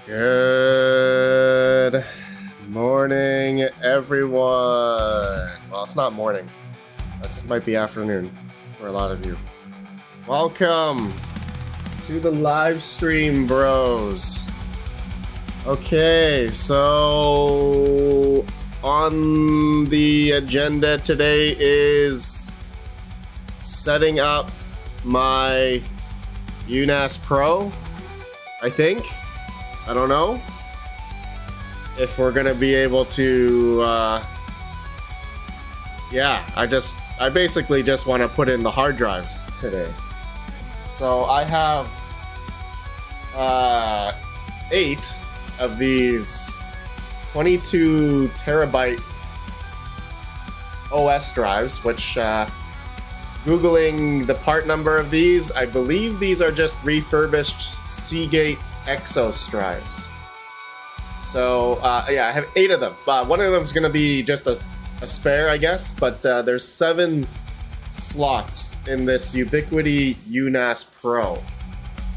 Good morning, everyone. Well, it's not morning. That might be afternoon for a lot of you. Welcome to the live stream, bros. Okay, so on the agenda today is setting up my UNAS Pro, I think. I don't know if we're gonna be able to yeah, I basically just want to put in the hard drives today. So I have 8 of these 22 terabyte OS drives, which Googling the part number of these, I believe these are just refurbished Seagate Exos drives. So yeah, I have 8 of them. One of them is going to be just a spare, I guess, but there's 7 slots in this Ubiquiti UNAS Pro.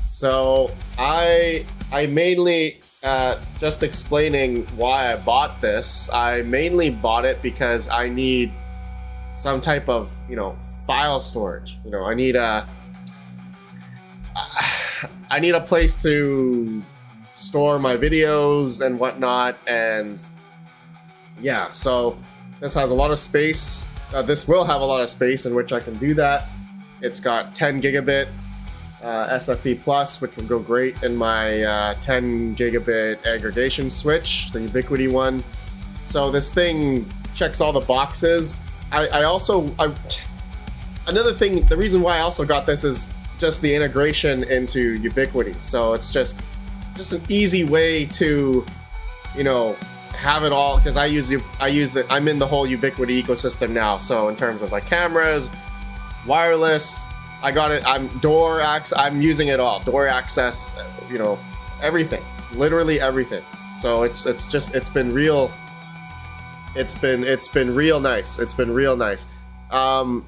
So I mainly, just explaining why I bought this, I mainly bought it because I need some type of, file storage. I need a place to store my videos and whatnot, and yeah, so this has a lot of space. This will have a lot of space in which I can do that. It's got 10 gigabit SFP plus, which will go great in my 10 gigabit aggregation switch, the Ubiquiti one. So this thing checks all the boxes. Another thing, the reason why I also got this is just the integration into Ubiquiti. So it's just an easy way to, have it all, because I'm in the whole Ubiquiti ecosystem now. So in terms of like cameras, wireless, I got it. I'm using it all. Door access, everything, literally everything. So it's been real. It's been real nice. It's been real nice. And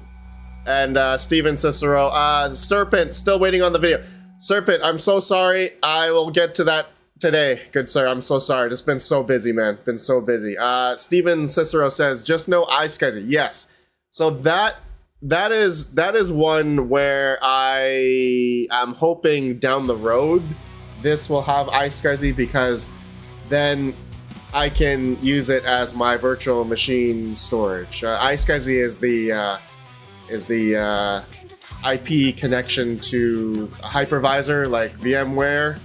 Steven Cicero, Serpent, still waiting on the video. Serpent, I'm so sorry. I will get to that today, good sir. I'm so sorry. Just been so busy, man. Been so busy. Steven Cicero says, just no iSCSI. Yes. So that is one where I am hoping down the road this will have iSCSI, because then I can use it as my virtual machine storage. iSCSI is the IP connection to a hypervisor like VMware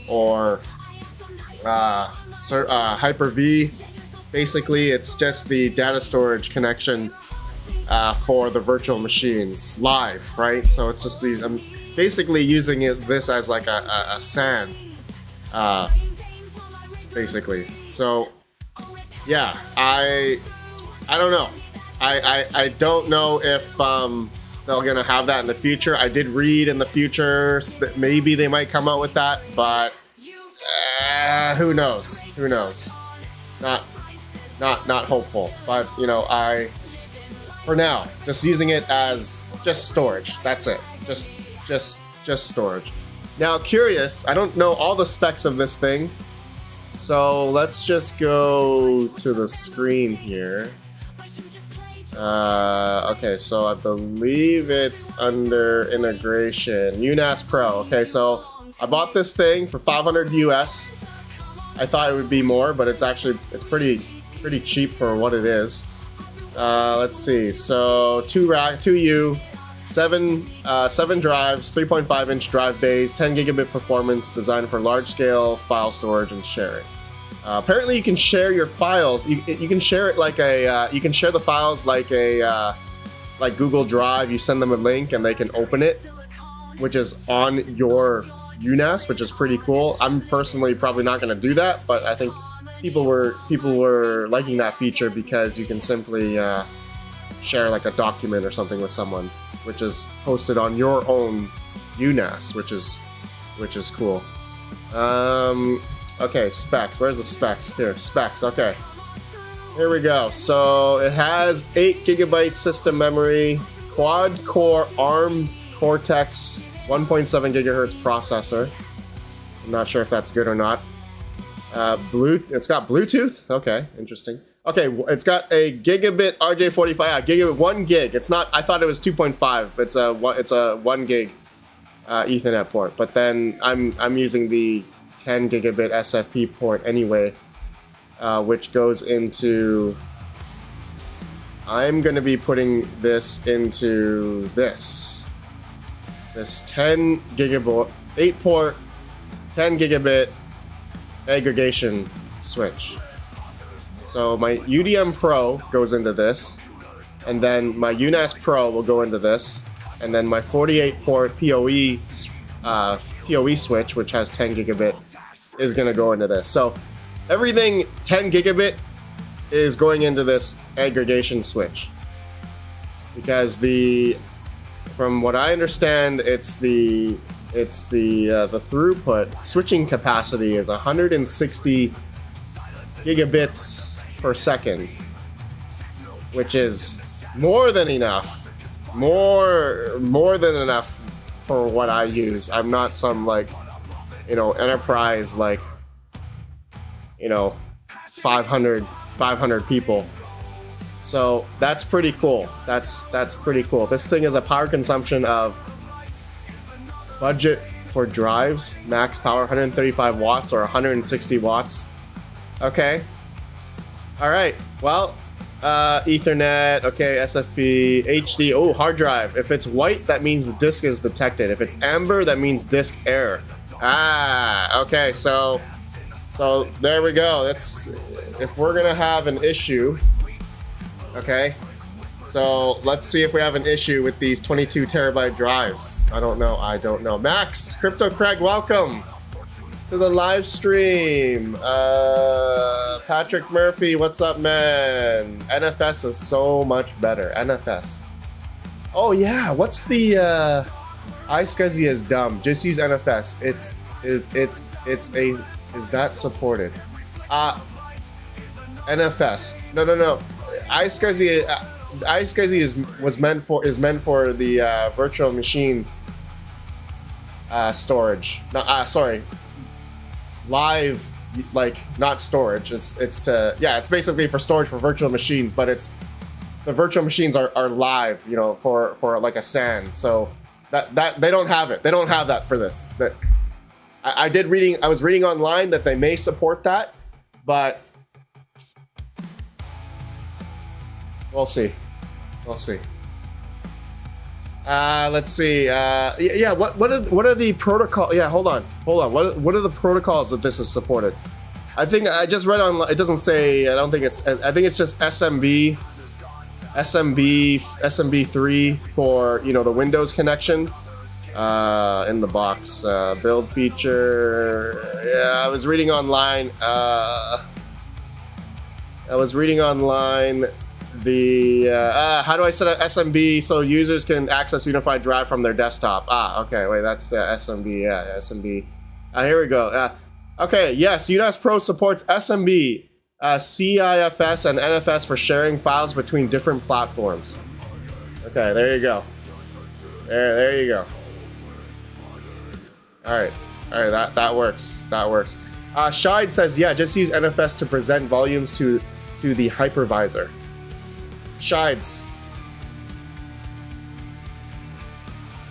or Hyper-V. Basically, it's just the data storage connection for the virtual machines live, right? So it's just these. I'm basically using this as like a SAN, basically. So yeah, I don't know. I don't know if they're gonna have that in the future. I did read in the future that maybe they might come out with that, but Who knows? Who knows? Not hopeful. But you know, for now, just using it as just storage. That's it. Just storage. Now, curious. I don't know all the specs of this thing, so let's just go to the screen here. Okay, so I believe it's under integration. UNAS Pro. Okay, so I bought this thing for 500 US. I thought it would be more, but it's pretty cheap for what it is. Let's see. So 2U, 7 drives, 3.5-inch drive bays, 10 gigabit performance, designed for large-scale file storage and sharing. Apparently, you can share your files. You can share it like a. You can share the files like like Google Drive. You send them a link and they can open it, which is on your UNAS, which is pretty cool. I'm personally probably not going to do that, but I think people were liking that feature because you can simply share like a document or something with someone, which is hosted on your own UNAS, which is cool. Okay, specs. Where's the specs? Here, specs. Okay. Here we go. So it has 8 gigabyte system memory, quad-core ARM Cortex 1.7 gigahertz processor. I'm not sure if that's good or not. It's got Bluetooth? Okay, interesting. Okay, it's got a gigabit RJ45, gigabit 1 gig. It's not, I thought it was 2.5. It's a 1 gig Ethernet port, but then I'm using the 10 gigabit SFP port anyway, which goes into, I'm going to be putting this into this 10 gigabit, 8 port, 10 gigabit aggregation switch. So my UDM Pro goes into this, and then my UNAS Pro will go into this, and then my 48 port PoE switch, which has 10 gigabit, is going to go into this. So everything 10 gigabit is going into this aggregation switch, because from what I understand, it's the throughput switching capacity is 160 gigabits per second, which is more than enough, more than enough for what I use. I'm not some enterprise 500 people. So that's pretty cool. That's pretty cool. This thing has a power consumption of, budget for drives, max power 135 watts or 160 watts. Okay. All right. Well, Ethernet. Okay, SFP, HD. Oh, hard drive. If it's white, that means the disk is detected. If it's amber, that means disk error. Ah, okay, so there we go. That's if we're gonna have an issue. Okay, so let's see if we have an issue with these 22 terabyte drives. I don't know. Max, Crypto Craig, welcome to the live stream. Patrick Murphy, what's up, man? NFS is so much better. NFS. Oh yeah, what's the iSCSI is dumb. Just use NFS. Is that supported? NFS. No. iSCSI is meant for the virtual machine storage. No, sorry. Live, not storage. It's basically for storage for virtual machines, but the virtual machines are live, for like a SAN. So that they don't have it. They don't have that for this. I was reading online that they may support that, but we'll see. Let's see. What are the protocol? Yeah, hold on. What are the protocols that this is supported? I think I just read on. It doesn't say. I think it's just SMB3 for the Windows connection. In the box, build feature. Yeah, I was reading online. How do I set up SMB so users can access Unified Drive from their desktop? Okay, wait, that's SMB. Yeah, SMB. Here we go. Okay, yes, UNAS Pro supports SMB, CIFS, and NFS for sharing files between different platforms. Okay, there you go. There you go. All right, that works. That works. Shide says, yeah, just use NFS to present volumes to the hypervisor. Shides.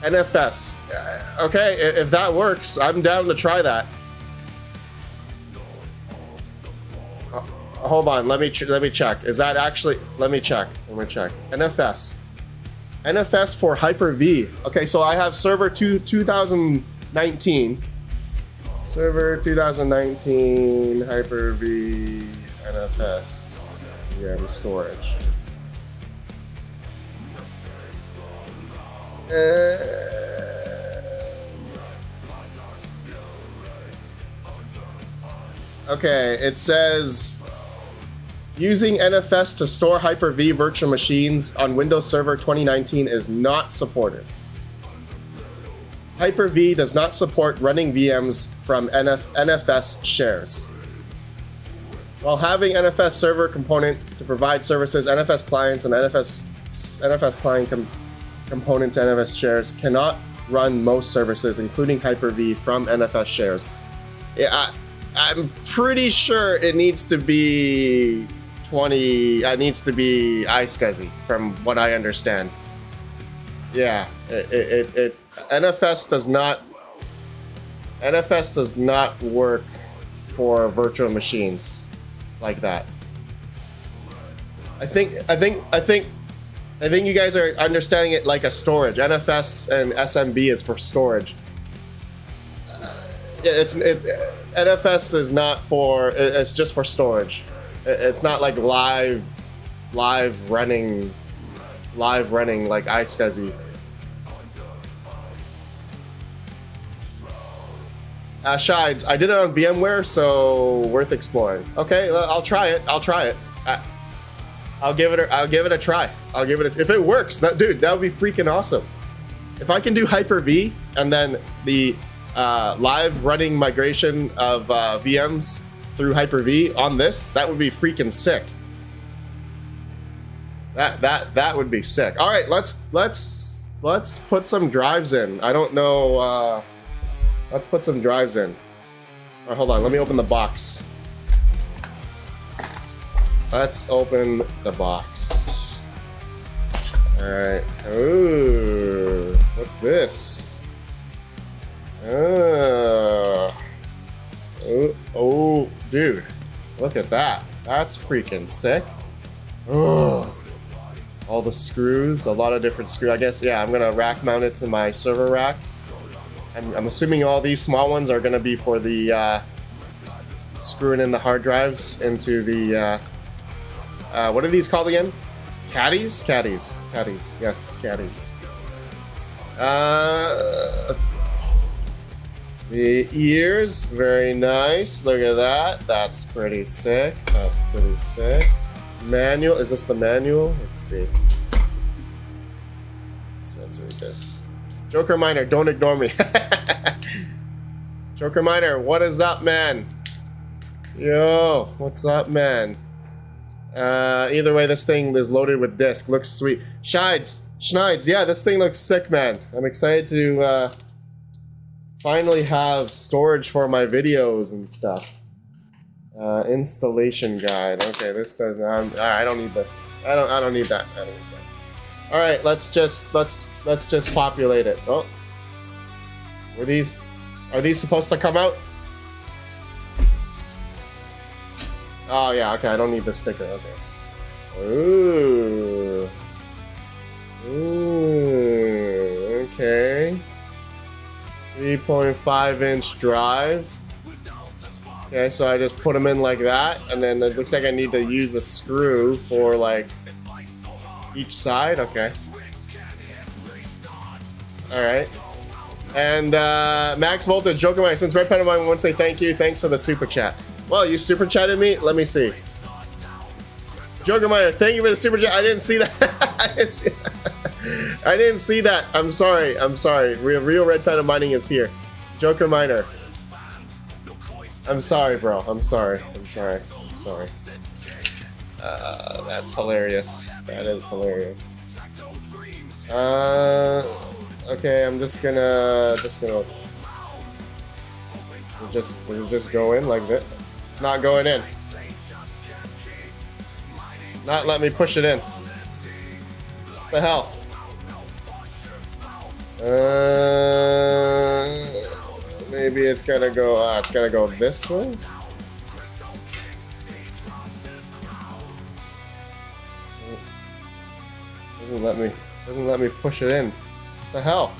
NFS. Okay, if that works, I'm down to try that. Hold on, let me check. Is that actually? Let me check. NFS. NFS for Hyper-V. Okay, so I have server 2019. Server 2019 Hyper-V NFS VM storage. Okay, it says using NFS to store Hyper-V virtual machines on Windows Server 2019 is not supported. Hyper-V does not support running VMs from NFS shares. While having NFS server component to provide services, NFS clients and NFS client component to NFS shares cannot run most services, including Hyper-V, from NFS shares. Yeah, I'm pretty sure it needs to be 20. It needs to be iSCSI, from what I understand. Yeah, NFS does not work for virtual machines like that. I think you guys are understanding it like a storage. NFS and SMB is for storage. NFS is not for. It's just for storage. It's not like live running like iSCSI. Shides, I did it on VMware, so worth exploring. Okay, I'll try it. I'll give it a try. If it works, that would be freaking awesome. If I can do Hyper-V and then the live running migration of VMs through Hyper-V on this, that would be freaking sick. That would be sick. All right, let's put some drives in. I don't know. Let's put some drives in. All right, hold on. Let me open the box. Let's open the box. All right. Ooh, what's this? Oh, dude, look at that. That's freaking sick. Oh, all the screws, a lot of different screws. I guess, yeah, I'm gonna rack mount it to my server rack. I'm assuming all these small ones are gonna be for the screwing in the hard drives into the what are these called again? Caddies? Caddies. Yes, caddies. The ears, very nice. Look at that. That's pretty sick. Manual. Is this the manual? Let's see. Let's read this. Joker Miner, don't ignore me. Joker Miner, what is up, man? Yo, what's up, man? Either way, this thing is loaded with disk. Looks sweet. Schneid's, yeah, this thing looks sick, man. I'm excited to finally have storage for my videos and stuff. Installation guide. Okay, this doesn't. I don't need this. I don't need that. All right, let's just populate it. Oh, are these supposed to come out? Oh yeah, okay. I don't need the sticker. Okay. Ooh. Okay. 3.5-inch drive. Okay, so I just put them in like that, and then it looks like I need to use a screw for like each side. Okay. All right. And Max Voltage, Joker Mike, since RedPandaMining wants to say thank you. Thanks for the super chat. Well, you super chatted me. Let me see. Joker Miner, thank you for the super chat. I didn't see that. I didn't see that. I'm sorry. Real RedPandaMining is here. Joker Miner. I'm sorry, bro. I'm sorry. I'm sorry. I'm sorry. That's hilarious. That is hilarious. Okay, I'm just gonna does it just go in like this? It's not going in. It's not letting me push it in. What the hell? Maybe it's gotta go. It's gotta go this way. Doesn't let me push it in. What the hell?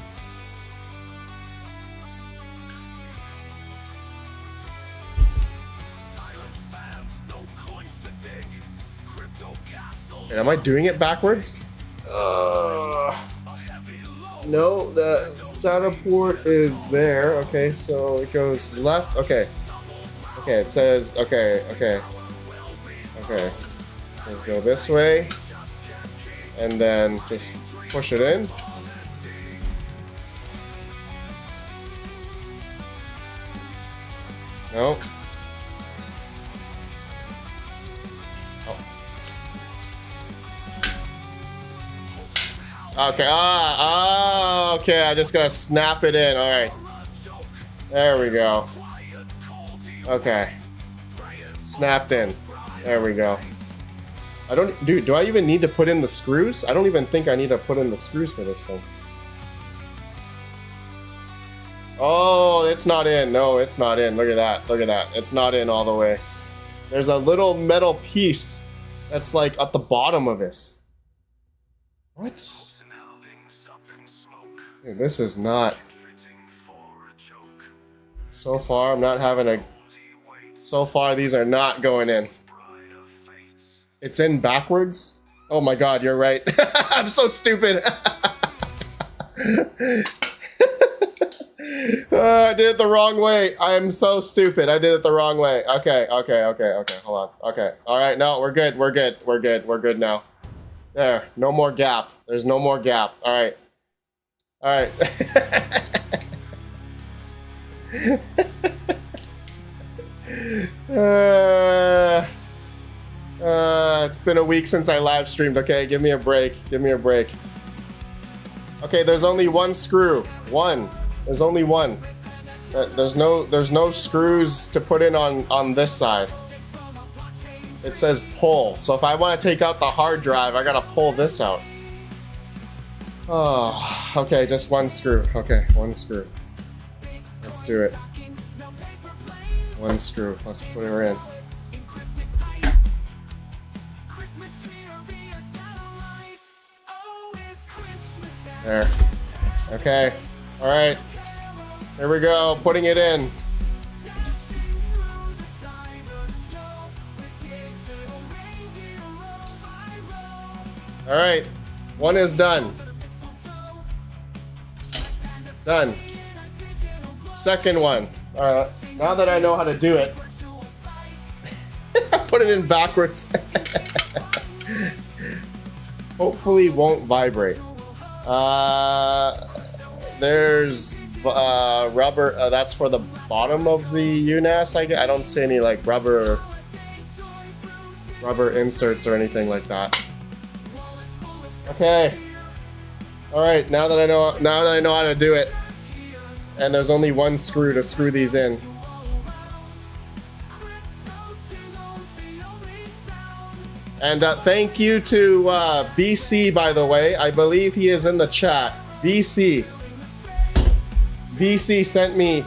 Wait, am I doing it backwards? No, the SATA port is there. Okay, so it goes left. Okay. Okay, it says, okay. It says go this way. And then just push it in. No. Okay, okay, I just gotta snap it in, alright. There we go. Okay. Snapped in. There we go. Dude, do I even need to put in the screws? I don't even think I need to put in the screws for this thing. Oh, it's not in. No, it's not in. Look at that. Look at that. It's not in all the way. There's a little metal piece that's like at the bottom of this. What? Dude, this is not. So far, I'm not having a. So far, these are not going in. It's in backwards? Oh my god, you're right. I'm so stupid. I did it the wrong way. I'm so stupid. I did it the wrong way. Okay. Hold on. Okay. Alright, no, we're good. We're good now. There. No more gap. There's no more gap. Alright. Alright. It's been a week since I live streamed. Okay, give me a break. Give me a break. Okay, there's only one screw. One. There's only one. There's no screws to put in on this side. It says pull. So if I want to take out the hard drive, I gotta pull this out. Oh, okay, just one screw. Okay, one screw. Let's do it. One screw. Let's put her in. There. Okay. Alright. Here we go. Putting it in. Alright. One is done. Done. Second one. Alright. Now that I know how to do it, put it in backwards. Hopefully it won't vibrate. There's rubber. That's for the bottom of the UNAS. I don't see any like rubber inserts or anything like that. Okay. All right. Now that I know how to do it, and there's only one screw to screw these in. And thank you to BC, by the way. I believe he is in the chat. BC sent me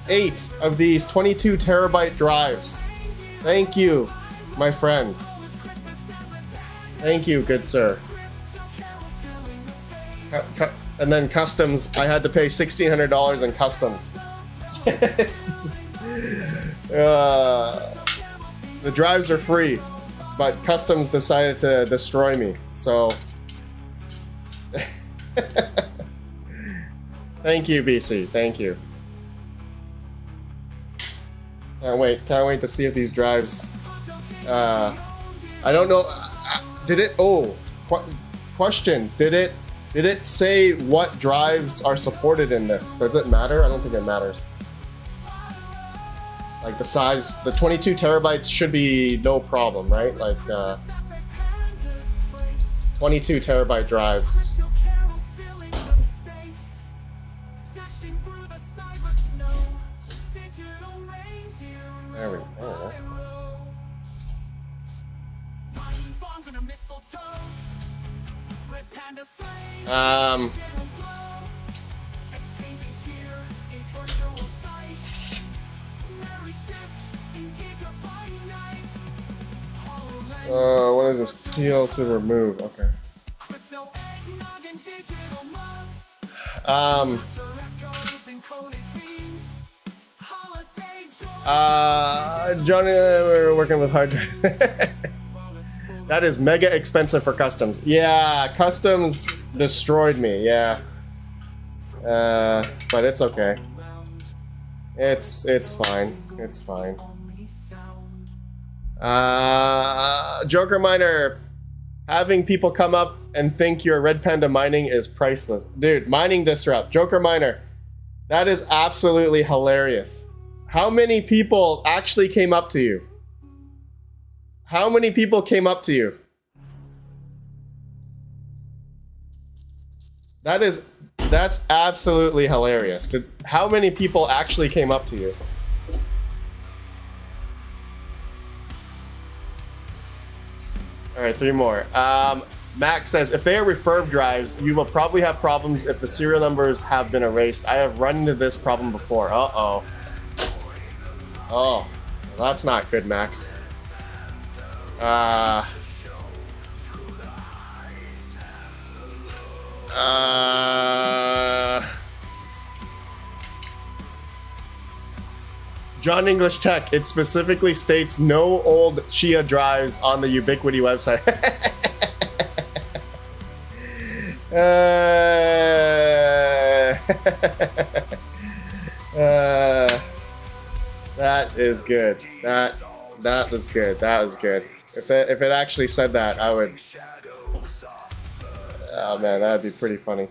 8 of these 22 terabyte drives. Thank you, my friend. Thank you, good sir. And then customs, I had to pay $1,600 in customs. The drives are free, but customs decided to destroy me, so... Thank you, BC. Thank you. Can't wait to see if these drives... I don't know... Did it... Oh, question. Did it say what drives are supported in this? Does it matter? I don't think it matters. Like the size, the 22 terabytes should be no problem, right? Like 22 terabyte drives. There we go. What is this? Peel to remove. Okay. Johnny, we're working with hard drive. That is mega expensive for customs. Yeah, customs destroyed me. Yeah. But it's okay. It's fine. It's fine. Joker Miner, having people come up and think you're RedPandaMining is priceless. Dude, mining disrupt. Joker Miner, that is absolutely hilarious. How many people actually came up to you? How many people came up to you? That's absolutely hilarious. How many people actually came up to you? All right, 3 more. Max says, if they are refurb drives, you will probably have problems if the serial numbers have been erased. I have run into this problem before. Uh-oh. Oh, that's not good, Max. John English Tech, it specifically states no old Chia drives on the Ubiquiti website. That is good. That was good. That was good. If it actually said that, I would. Oh man, that'd be pretty funny.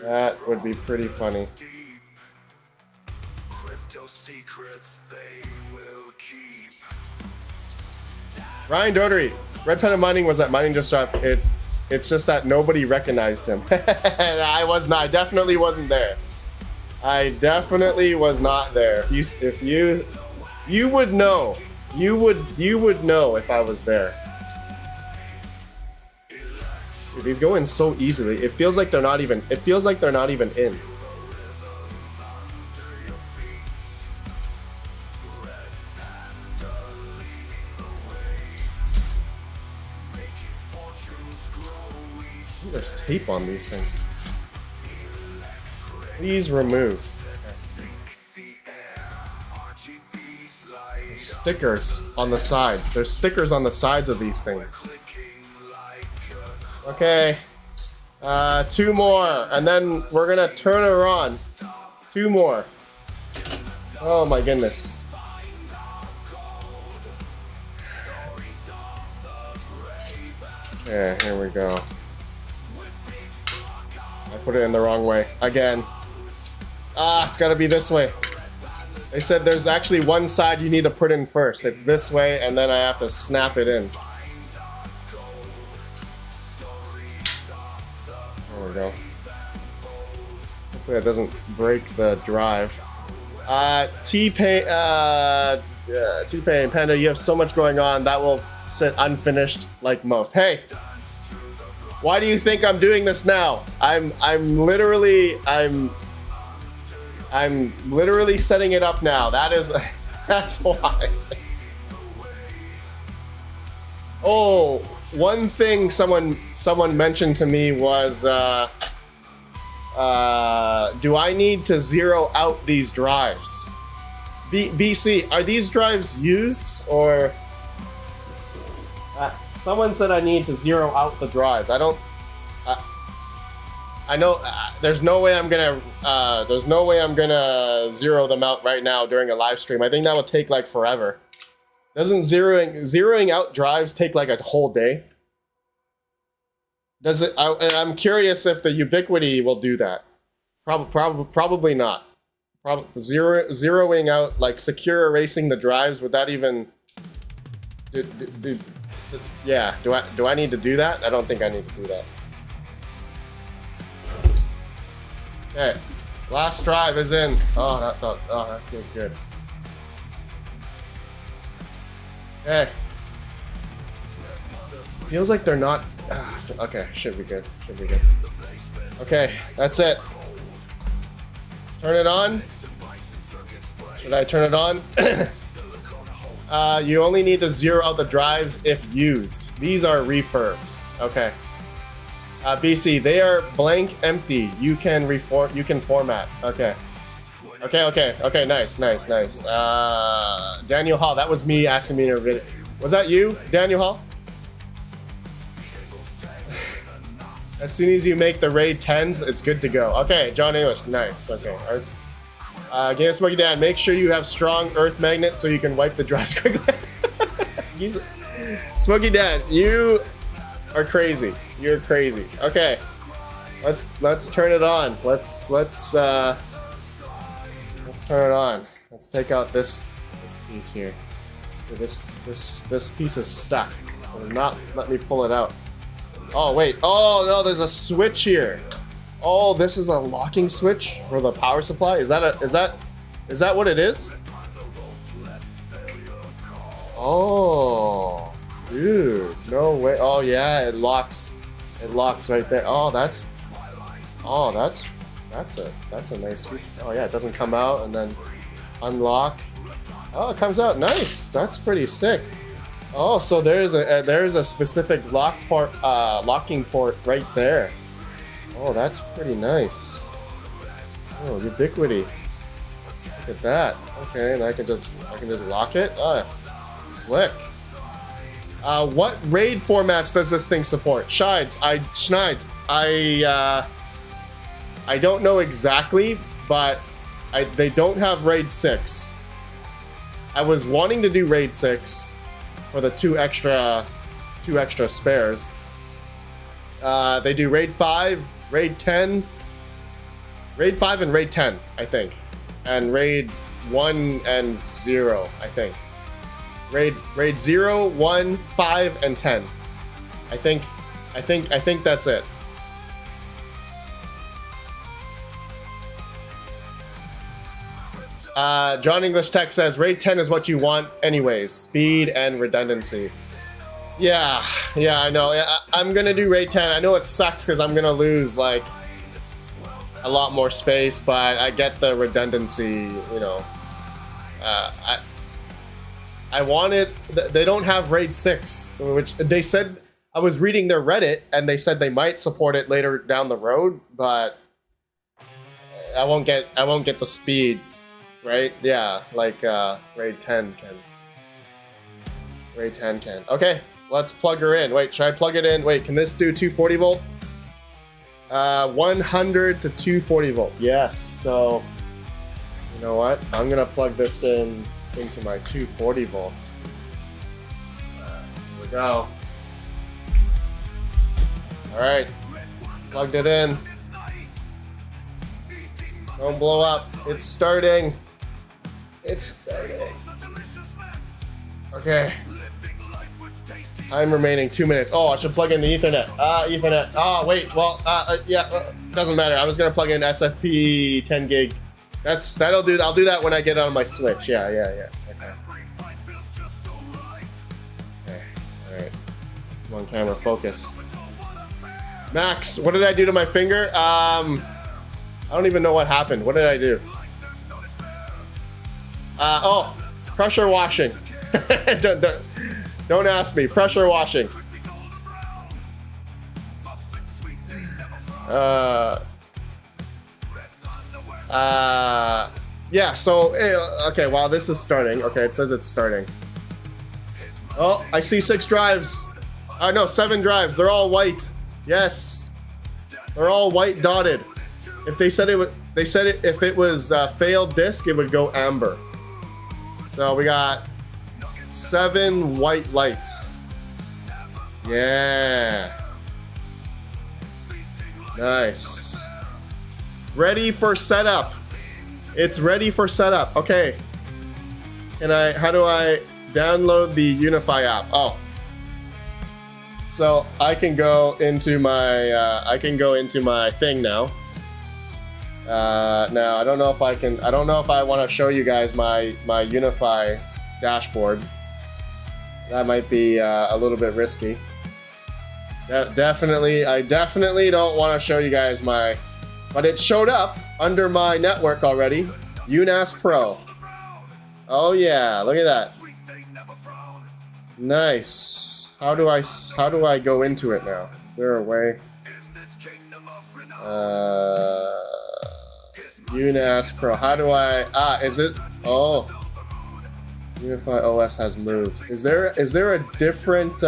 That would be pretty funny. Ryan Doherty, RedPandaMining was at Mining Disrupt. It's just that nobody recognized him. I definitely wasn't there. I definitely was not there. If you would know. You would know if I was there. Dude, these go in so easily. It feels like they're not even in. Ooh, there's tape on these things. Please remove. There's stickers on the sides. There's stickers on the sides of these things. Okay. 2 more, and then we're gonna turn her on. 2 more. Oh my goodness. Yeah, here we go. I put it in the wrong way. Again. It's gotta be this way. They said there's actually one side you need to put in first. It's this way, and then I have to snap it in. There we go. Hopefully that doesn't break the drive. T-Pain, Panda, you have so much going on that will sit unfinished like most. Hey! Why do you think I'm doing this now? I'm literally setting it up now. That's why. Oh, one thing someone mentioned to me was, do I need to zero out these drives? BC, are these drives used, or? Someone said I need to zero out the drives. I don't. I know there's no way I'm gonna zero them out right now during a live stream. I think that would take like forever. Doesn't zeroing out drives take like a whole day? Does it? I'm curious if the Ubiquiti will do that. Probably not. probably zeroing out, like secure erasing the drives. Would that even? Yeah. Do I need to do that? I don't think I need to do that. Okay. Last drive is in. Oh, that feels good. Okay. Feels like they're not. Okay, should be good. Should be good. Okay, that's it. Turn it on. Should I turn it on? You only need to zero out the drives if used. These are refurbs. Okay. BC, they are blank, empty. You can reform. You can format. Okay. Okay. Nice. Daniel Hall, that was me asking me to read it. Was that you, Daniel Hall? As soon as you make the raid 10s, it's good to go. Okay, John English, nice. Okay. Game Smoky Dan, make sure you have strong earth magnet so you can wipe the drives quickly. Smoky Dan, you are crazy. You're crazy. Okay, let's turn it on. Let's turn it on. Let's take out this piece here. This piece is stuck. Will not let me pull it out. Oh wait. Oh no, there's a switch here. Oh, this is a locking switch for the power supply. Is that what it is? Oh, dude, no way. Oh yeah, it locks. It locks right there. Oh, that's a nice feature. Oh yeah, it doesn't come out and then unlock. Oh, it comes out. Nice. That's pretty sick. Oh, so there's a specific locking port right there. Oh, that's pretty nice. Oh, ubiquity. Look at that. Okay, and I can just lock it. Slick. What RAID formats does this thing support? Schneid's. I don't know exactly, but they don't have RAID 6. I was wanting to do RAID 6 for the two extra spares. They do RAID 5, RAID 10, RAID 5 and RAID 10, I think, and RAID 1 and 0, I think. RAID 0, 1, 5, and 10. I think that's it. John English Tech says RAID 10 is what you want anyways. Speed and redundancy. Yeah, I know. I'm gonna do RAID 10. I know it sucks because I'm gonna lose like a lot more space, but I get the redundancy. You know, I wanted. They don't have RAID 6, which they said. I was reading their Reddit, and they said they might support it later down the road, but I won't get the speed. Right? Yeah, like RAID 10 can. RAID 10 can. Okay, let's plug her in. Wait, should I plug it in? Wait, can this do 240 volt? 100 to 240 volt. Yes. So, you know what? I'm gonna plug this into my 240 volts. Here we go. All right, plugged it in. Don't blow up. It's starting. It's starting. Okay. Time remaining 2 minutes. Oh, I should plug in the Ethernet. Ethernet. Oh, wait. Well, yeah. Doesn't matter. I was gonna plug in SFP 10 gig. That'll do. I'll do that when I get on my Switch. Yeah. Okay. All right. Come on, camera, focus. Max, what did I do to my finger? I don't even know what happened. What did I do? Oh, pressure washing. Don't ask me. Pressure washing. Yeah, so, okay, while this is starting. Okay, it says it's starting. Oh, I see 6 drives. No, 7 drives. They're all white. Yes. They're all white dotted. If they said if it was failed disk, it would go amber. So we got 7 white lights. Yeah. Nice. Ready for setup. It's ready for setup. Okay. How do I download the Unify app? Oh. So I can go into my thing now. Now I don't know if I want to show you guys my Unify dashboard. That might be a little bit risky. I definitely don't want to show you guys but it showed up under my network already. UNAS Pro. Oh yeah, look at that. Nice. How do I go into it now? Is there a way? UNAS Pro. How do I? Is it? Oh. Unify OS has moved. Is there a different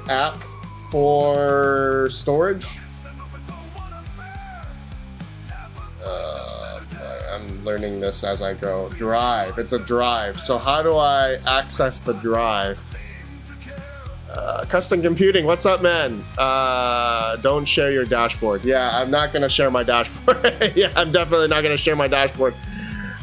app for storage? I'm learning this as I go. Drive. It's a drive. So how do I access the drive? Custom computing. What's up, man? Don't share your dashboard. Yeah, I'm not gonna share my dashboard. Yeah, I'm definitely not gonna share my dashboard.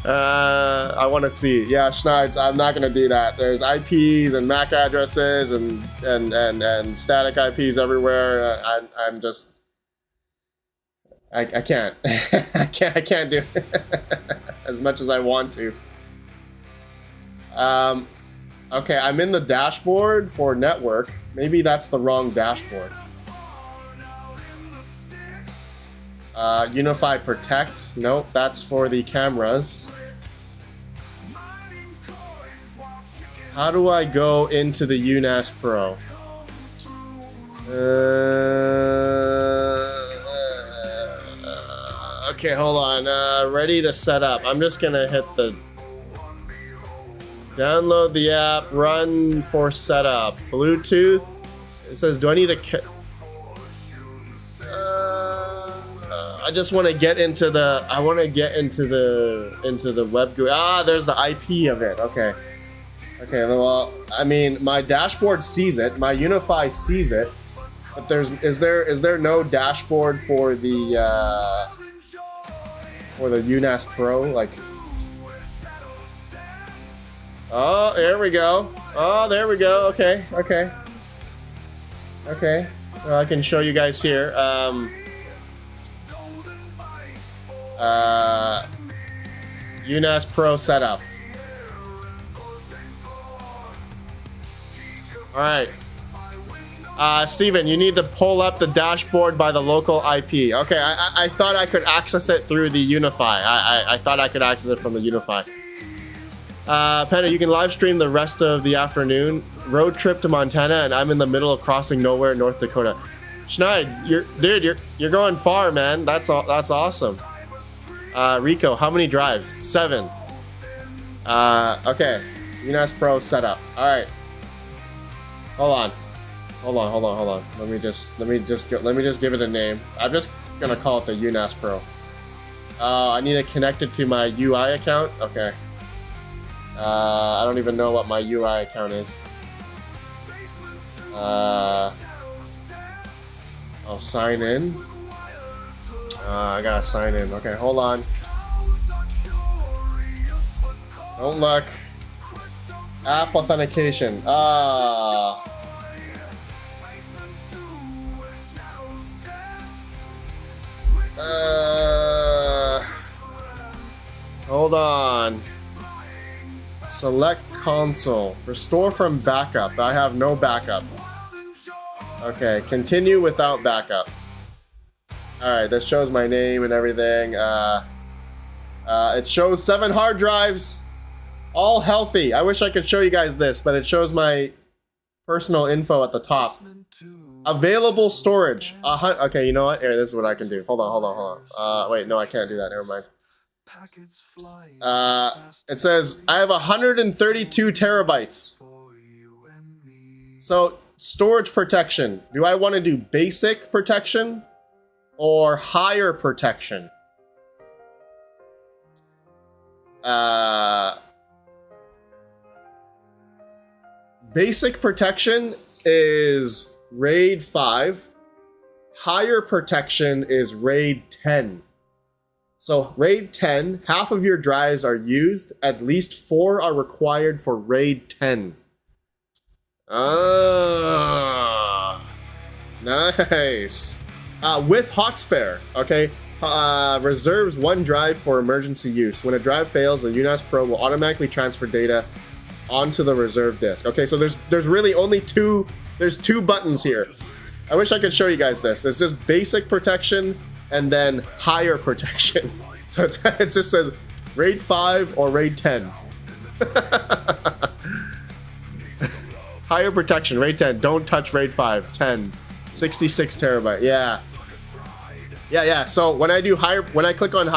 I want to see. Yeah, Schneids, I'm not gonna do that. There's IPs and MAC addresses and static IPs everywhere. I'm just. I can't. I can't do it as much as I want to. Okay, I'm in the dashboard for network. Maybe that's the wrong dashboard. Unify Protect. Nope, that's for the cameras. How do I go into the UNAS Pro? Okay, hold on. Ready to set up. I'm just gonna hit the download the app, run for setup. Bluetooth. It says, do I need a? I just want to get into the. I want to get into the web GUI. Ah, there's the IP of it. Okay. Okay. Well, I mean, my dashboard sees it. My Unify sees it. But is there no dashboard for the UNAS Pro? Like. Oh, there we go. Oh, there we go. Okay. Okay. Okay. Well, I can show you guys here. UNAS Pro setup. Alright. Steven, you need to pull up the dashboard by the local IP. Okay, I thought I could access it through the Unify. I thought I could access it from the Unify. Panda, you can live stream the rest of the afternoon. Road trip to Montana, and I'm in the middle of crossing nowhere, North Dakota. Schneid, you're going far, man. That's awesome. Rico, how many drives? 7. Okay. UNAS Pro setup. All right. Hold on. Let me just give it a name. I'm just gonna call it the UNAS Pro. I need to connect it to my UI account. Okay. I don't even know what my UI account is. I'll sign in. I gotta sign in. Okay, hold on. Don't look. App authentication. Hold on. Select console. Restore from backup. I have no backup. Okay, continue without backup. Alright, this shows my name and everything. It shows 7 hard drives. All healthy. I wish I could show you guys this, but it shows my personal info at the top. Available storage. Okay, you know what? Here, this is what I can do. Hold on. Wait, no, I can't do that. Never mind. It says I have 132 terabytes. So, storage protection. Do I want to do basic protection or higher protection? Basic protection is RAID 5. Higher protection is RAID 10. So RAID 10, half of your drives are used, at least 4 are required for RAID 10. Ah, nice. With hot spare, okay? Reserves 1 drive for emergency use. When a drive fails, the UNAS Pro will automatically transfer data onto the reserve disk. Okay, so there's really only two buttons here. I wish I could show you guys this. It's just basic protection and then higher protection. So it just says RAID 5 or RAID 10. Higher protection, RAID 10. Don't touch RAID 5. 10. 66 terabyte. Yeah. Yeah. So when I do higher, when I click on,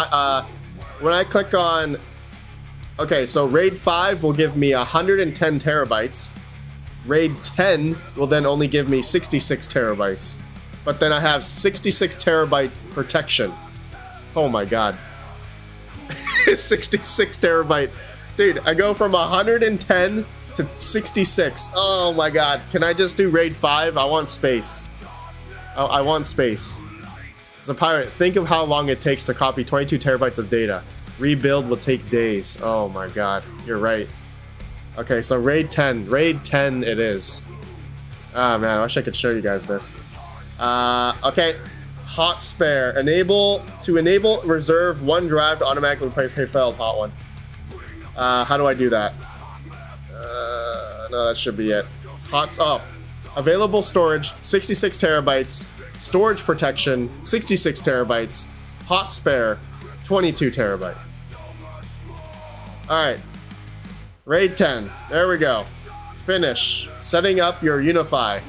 okay, so RAID 5 will give me 110 terabytes. RAID 10 will then only give me 66 terabytes. But then I have 66 terabyte protection. Oh my god. 66 terabyte. Dude, I go from 110 to 66. Oh my god. Can I just do RAID 5? I want space. Oh, I want space. As a pirate, think of how long it takes to copy 22 terabytes of data. Rebuild will take days. Oh my god. You're right. Okay, so RAID 10. RAID 10 it is. Oh man, I wish I could show you guys this. Okay. Hot spare. Enable reserve 1 drive to automatically replace hey failed hot one. How do I do that? No, that should be it. Available storage 66 terabytes. Storage protection 66 terabytes. Hot spare 22 terabyte. Alright. RAID 10. There we go. Finish. Setting up your Unify.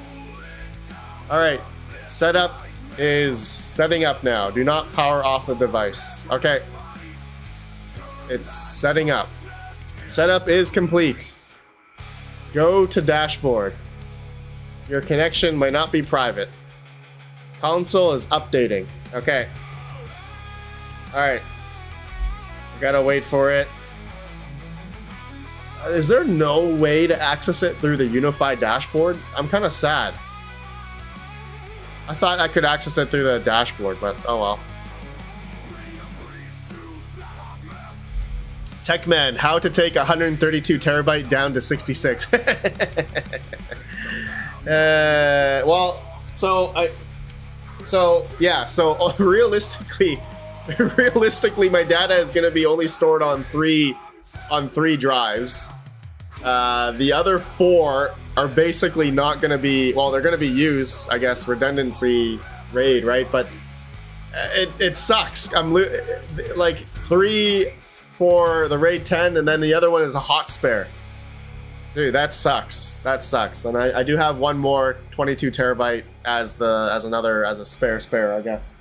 Alright. Setup is setting up now. Do not power off the device. Okay. It's setting up. Setup is complete. Go to dashboard. Your connection might not be private. Console is updating. Okay. Alright. Gotta wait for it. Is there no way to access it through the Unify dashboard? I'm kind of sad. I thought I could access it through the dashboard, but oh well. Techman, how to take 132 terabyte down to 66. Well, so realistically, my data is going to be only stored on three drives. The other 4 are basically not going to be, well, they're going to be used, I guess, redundancy RAID, right? But it sucks. I'm like 3 for the RAID 10, and then the other one is a hot spare. Dude, that sucks. That sucks. And I do have one more 22 terabyte as a spare, I guess.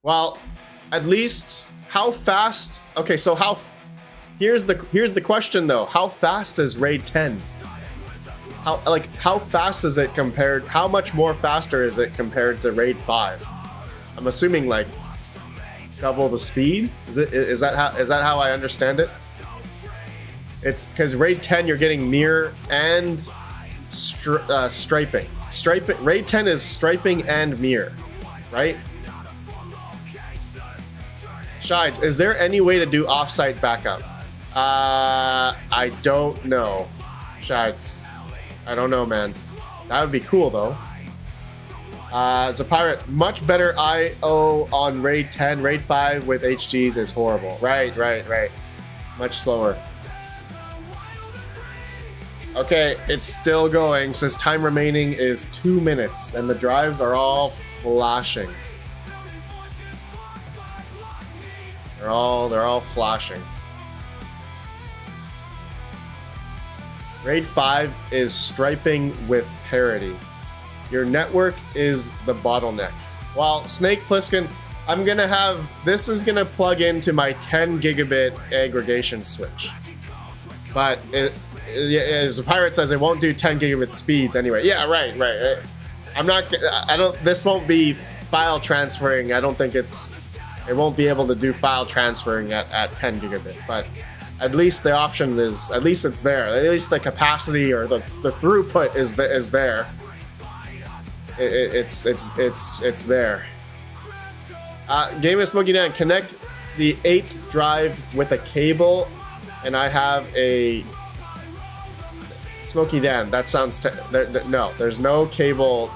Well, at least how fast? Okay, so here's the question though. How fast is RAID 10? How fast is it compared? How much more faster is it compared to RAID 5? I'm assuming like double the speed. Is that how I understand it? It's because RAID 10 you're getting mirror and striping. RAID 10 is striping and mirror, right? Shides, is there any way to do offsite backup? I don't know. Shides, I don't know, man. That would be cool though. As a pirate, much better I/O on RAID 10. RAID 5 with HGs is horrible. Right. Much slower. Okay, it's still going. Says time remaining is 2 minutes, and the drives are all flashing. They're all flashing. RAID 5 is striping with parity. Your network is the bottleneck. Well, Snake Plissken, this is gonna plug into my 10 gigabit aggregation switch. But as the pirate says, it won't do 10 gigabit speeds anyway. Yeah, right. This won't be file transferring. I don't think it won't be able to do file transferring at 10 gigabit, but at least the option is, at least it's there. At least the capacity or the throughput is there. it's there. Game of Smokey Dan, connect the 8th drive with a cable, and I have a Smokey Dan. That sounds no. There's no cable.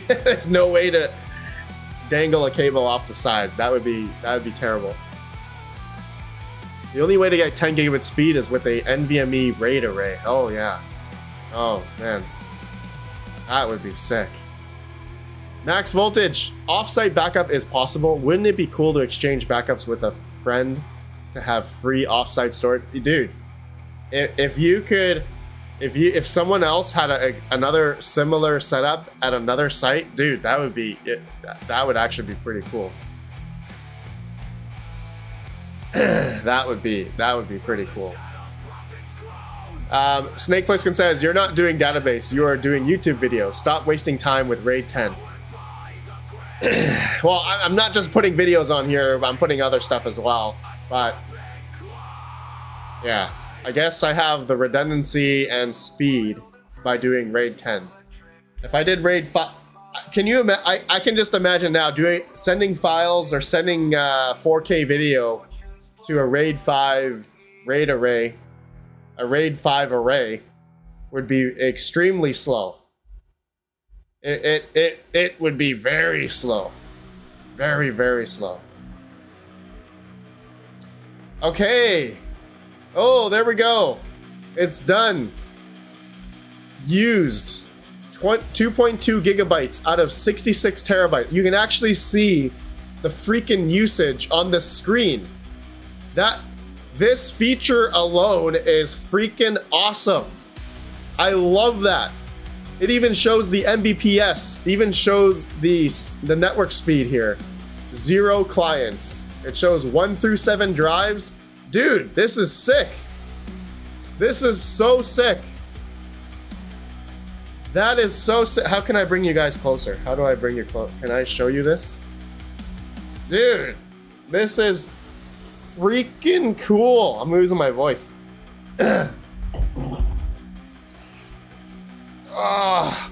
There's no way to dangle a cable off the side. That would be terrible. The only way to get 10 gigabit speed is with a NVMe RAID array. Oh yeah. Oh man, that would be sick. Max voltage. Offsite backup is possible. Wouldn't it be cool to exchange backups with a friend to have free offsite storage? Dude, if someone else had another similar setup at another site, dude, that would be it. That would actually be pretty cool. that would be pretty cool. Snake Pliskin says, you're not doing database, you are doing YouTube videos. Stop wasting time with RAID 10. Well, I'm not just putting videos on here, I'm putting other stuff as well. But yeah, I guess I have the redundancy and speed by doing RAID 10. If I did RAID 5, can you I can just imagine now sending files or sending 4K video to a RAID 5 RAID array. A RAID 5 array would be extremely slow. It would be very slow. Very, very slow. Okay. Oh, there we go. It's done. Used 2.2 gigabytes out of 66 terabytes. You can actually see the freaking usage on the screen. This feature alone is freaking awesome. I love that. It even shows the Mbps, even shows the network speed here. 0 clients. It shows 1 through 7 drives. Dude, this is sick. This is so sick. That is so sick. How can I bring you guys closer? How do I bring you close? Can I show you this? Dude, this is freaking cool. I'm losing my voice. Oh.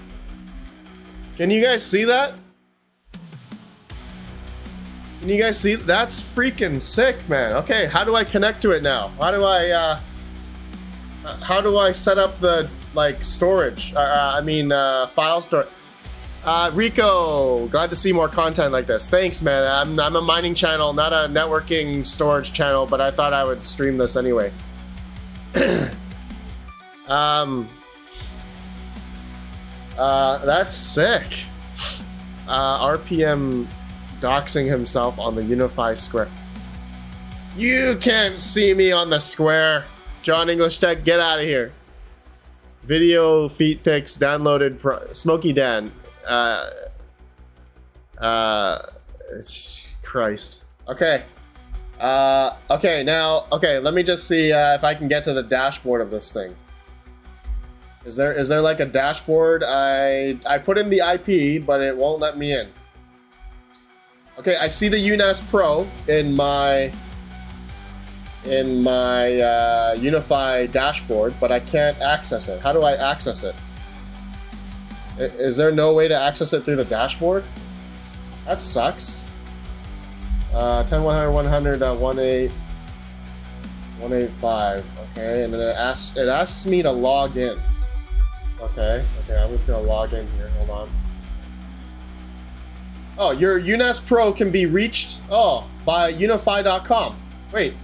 Can you guys see that? Can you guys see? That's freaking sick, man. Okay, how do I connect to it now? How do I set up the storage? File storage. Rico, glad to see more content like this. Thanks, man. I'm a mining channel, not a networking storage channel, but I thought I would stream this anyway. That's sick. RPM doxing himself on the Unify Square. You can't see me on the square. John English Tech, get out of here. Video feet pics downloaded. Smokey Dan. Christ. Okay. Okay, now, let me just see if I can get to the dashboard of this thing. Is there like a dashboard? I put in the IP, but it won't let me in. Okay, I see the UNAS Pro in my Unify dashboard, but I can't access it. How do I access it? Is there no way to access it through the dashboard? That sucks. 10, 100, 100, 18, 185. Okay, and then it asks me to log in. Okay, I'm just gonna log in here. Hold on. Oh, your UNAS Pro can be reached by unify.com. Wait.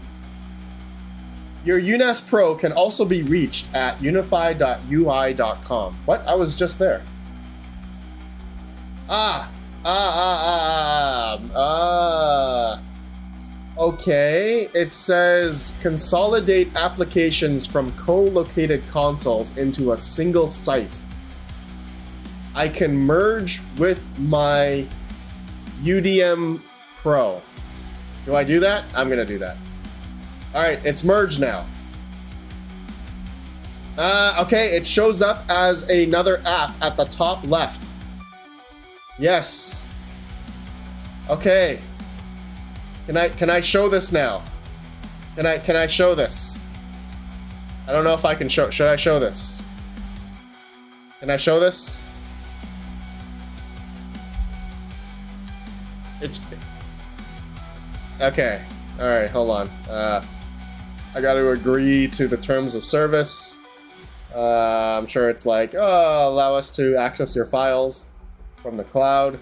Your UNAS Pro can also be reached at unify.ui.com. What? I was just there. Okay, it says consolidate applications from co-located consoles into a single site. I can merge with my UDM Pro. Do I do that? I'm gonna do that. Alright, it's merged now. Okay, it shows up as another app at the top left. Yes. Okay. Can I show this now? Can I show this? I don't know if I can show. Should I show this? Can I show this? Okay. All right. Hold on. I got to agree to the terms of service. I'm sure it's like, oh, allow us to access your files from the cloud.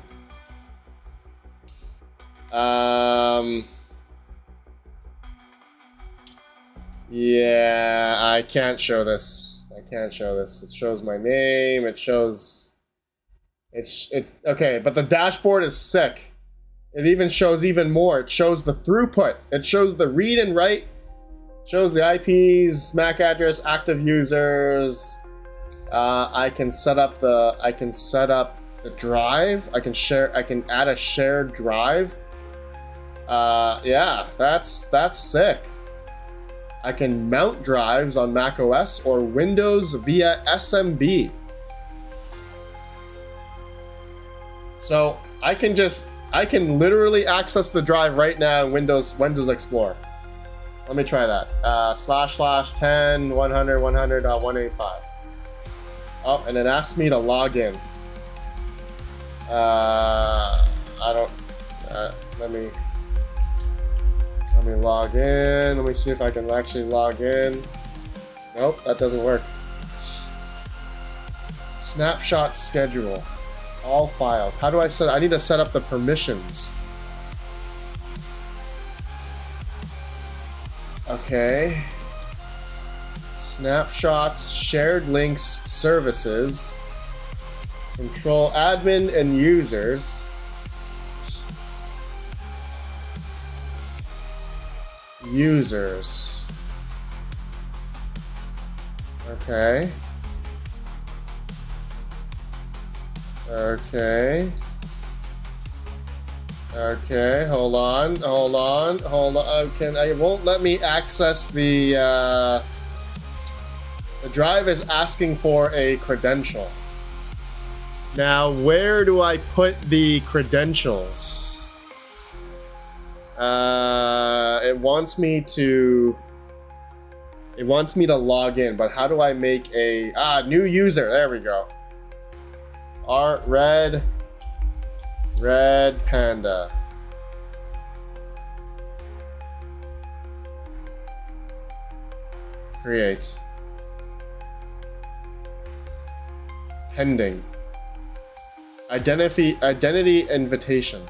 Yeah, I can't show this. I can't show this. It shows my name. It shows. Okay, but the dashboard is sick. It even shows even more. It shows the throughput. It shows the read and write. It shows the IPs, MAC address, active users. I can set up the drive. I can add a shared drive. Yeah, that's sick. I can mount drives on Mac OS or Windows via SMB. So I can literally access the drive right now in Windows Explorer. Let me try that. //10/100/100.185. Oh, and it asks me to log in. Let me log in. Let me see if I can actually log in. Nope, that doesn't work. Snapshot schedule. All files. How do I set? I need to set up the permissions. Okay. Snapshots, shared links, services. Control admin and users. Users. Okay. Okay. Okay, hold on. It won't let me access the drive is asking for a credential. Now, where do I put the credentials? It wants me to log in, but how do I make a new user? There we go. Red Panda. Create. Pending. Identity invitation.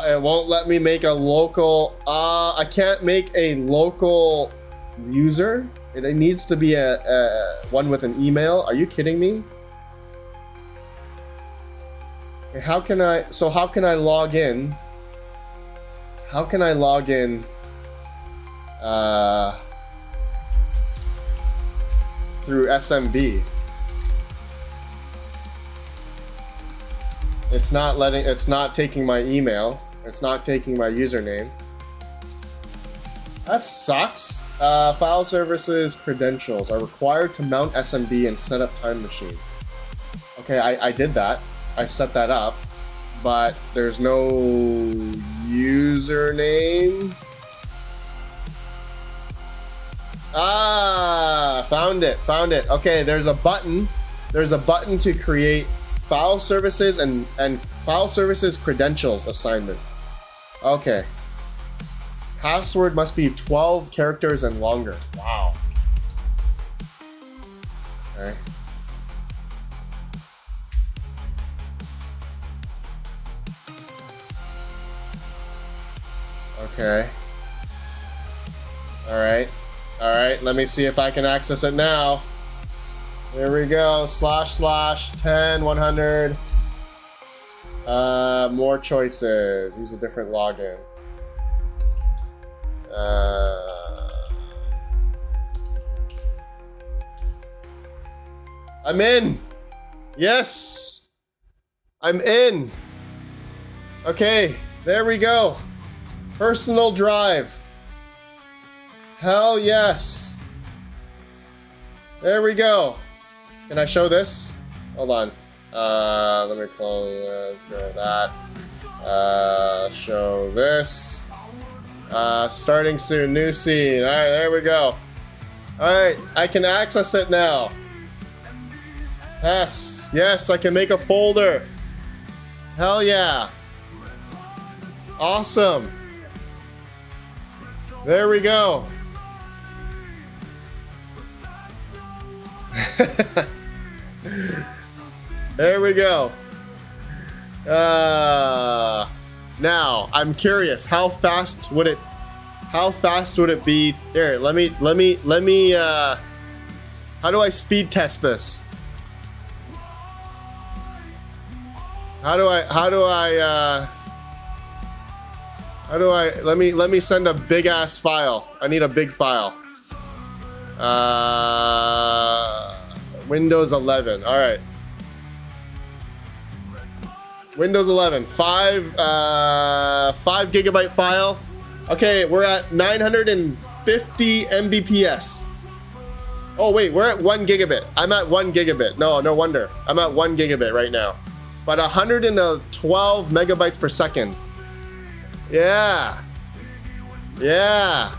It won't let me make a local. I can't make a local user. It needs to be a one with an email. Are you kidding me? Okay, how can I log in? How can I log in? Through SMB. It's not taking my email. It's not taking my username. That sucks. File services credentials are required to mount SMB and set up time machine. Okay, I did that. I set that up, but there's no username. Found it. Okay, there's a button. There's a button to create file services and file services credentials assignment. Okay. Password must be 12 characters and longer. Wow. Okay. Okay. Alright, let me see if I can access it now. There we go. //10/100. More choices. Use a different login. I'm in. Yes. I'm in. Okay, there we go. Personal drive. Hell yes. There we go. Can I show this? Hold on. Let me close. Let's go with that. Show this. Starting soon. New scene. Alright, there we go. Alright, I can access it now. Yes, I can make a folder. Hell yeah. Awesome. There we go. There we go. Now I'm curious, how fast would it be? There, let me how do I speed test this? How do I let me send a big ass file. I need a big file. Windows 11. All right. Windows 11, 5 gigabyte file. Okay, we're at 950 Mbps. Oh wait, we're at 1 gigabit. I'm at 1 gigabit. No wonder. I'm at 1 gigabit right now. But 112 megabytes per second. Yeah. Yeah.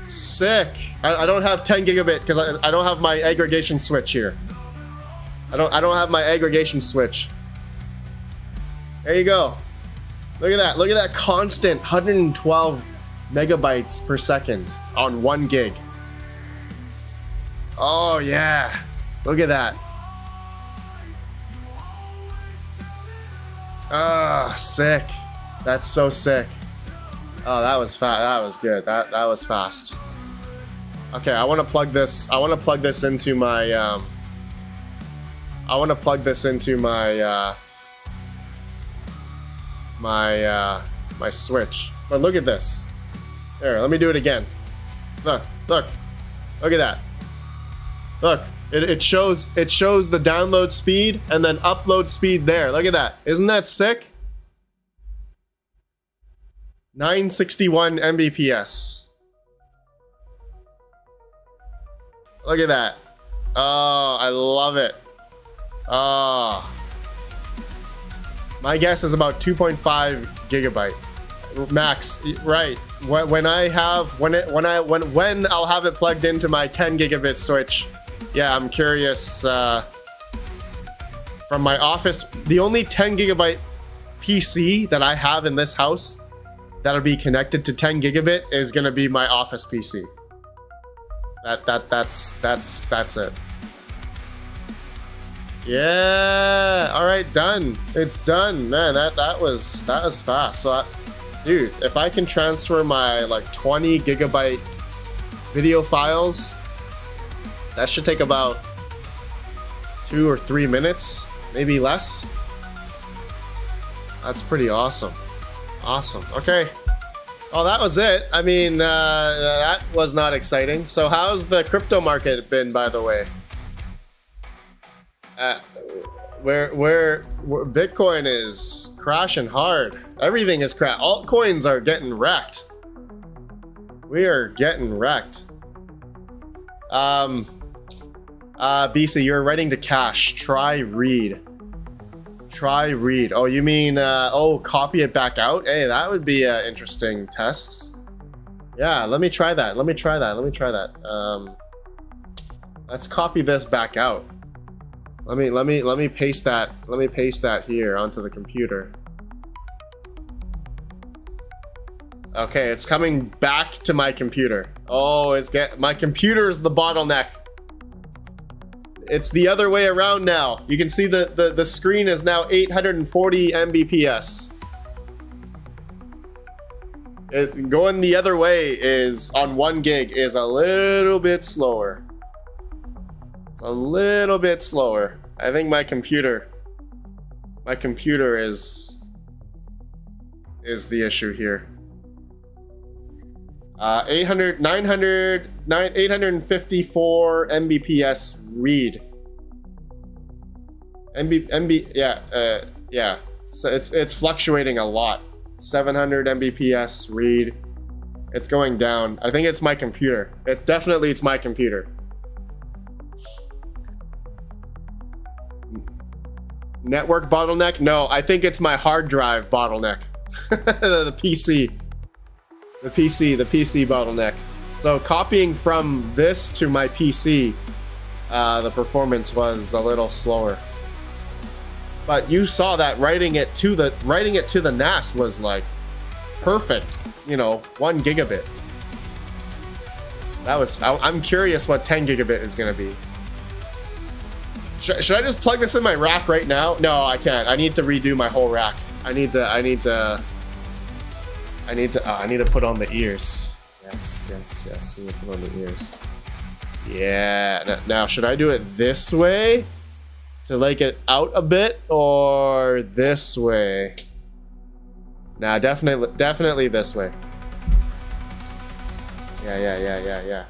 Sick. I don't have 10 gigabit because I don't have my aggregation switch here. I don't have my aggregation switch. There you go. Look at that. Look at that constant 112 megabytes per second on 1 gig. Oh yeah. Look at that. Ah, sick. That's so sick. Oh, that was fast. That was good. That was fast. Okay, I want to plug this. I want to plug this into my my switch. But look at this. There, let me do it again. Look at that. Look, it shows the download speed and then upload speed there. Look at that. Isn't that sick? 961 Mbps. Look at that. Oh, I love it. Oh. My guess is about 2.5 gigabyte max. Right. When I'll have it plugged into my 10 gigabit switch. Yeah, I'm curious. From my office, the only 10 gigabyte PC that I have in this house that'll be connected to 10 gigabit is gonna be my office PC. That's it. Yeah. All right, done. It's done, man. That was fast. So, dude, if I can transfer my like 20 gigabyte video files, that should take about 2 or 3 minutes, maybe less. That's pretty awesome. Awesome. Okay. Oh, that was it. I mean, that was not exciting. So, how's the crypto market been, by the way? Where Bitcoin is crashing hard. Everything is crashed. Altcoins are getting wrecked. We are getting wrecked. BC, you're writing to cache. Try read. Try read. Oh, you mean copy it back out? Hey, that would be an interesting test. Yeah, let me try that. Let me try that. Let's copy this back out. Let me paste that. Let me paste that here onto the computer. Okay, it's coming back to my computer. Oh, my computer is the bottleneck. It's the other way around now. You can see the screen is now 840 Mbps. Going the other way is on 1 gig is a little bit slower. It's a little bit slower. I think my computer is the issue here. 854 Mbps read. Yeah. So it's fluctuating a lot. 700 Mbps read. It's going down. I think it's my computer. It's my computer. Network bottleneck? No, I think it's my hard drive bottleneck. The PC bottleneck. So copying from this to my PC, the performance was a little slower. but you saw that writing it to the NAS was like perfect, you know, 1 gigabit. That was, I'm curious what 10 gigabit is gonna be. Should I just plug this in my rack right now? No, I can't. I need to redo my whole rack. I need to put on the ears. Yes. I need to put on the ears. Yeah. Now, should I do it this way to like it out a bit, or this way? Nah, definitely this way. Yeah.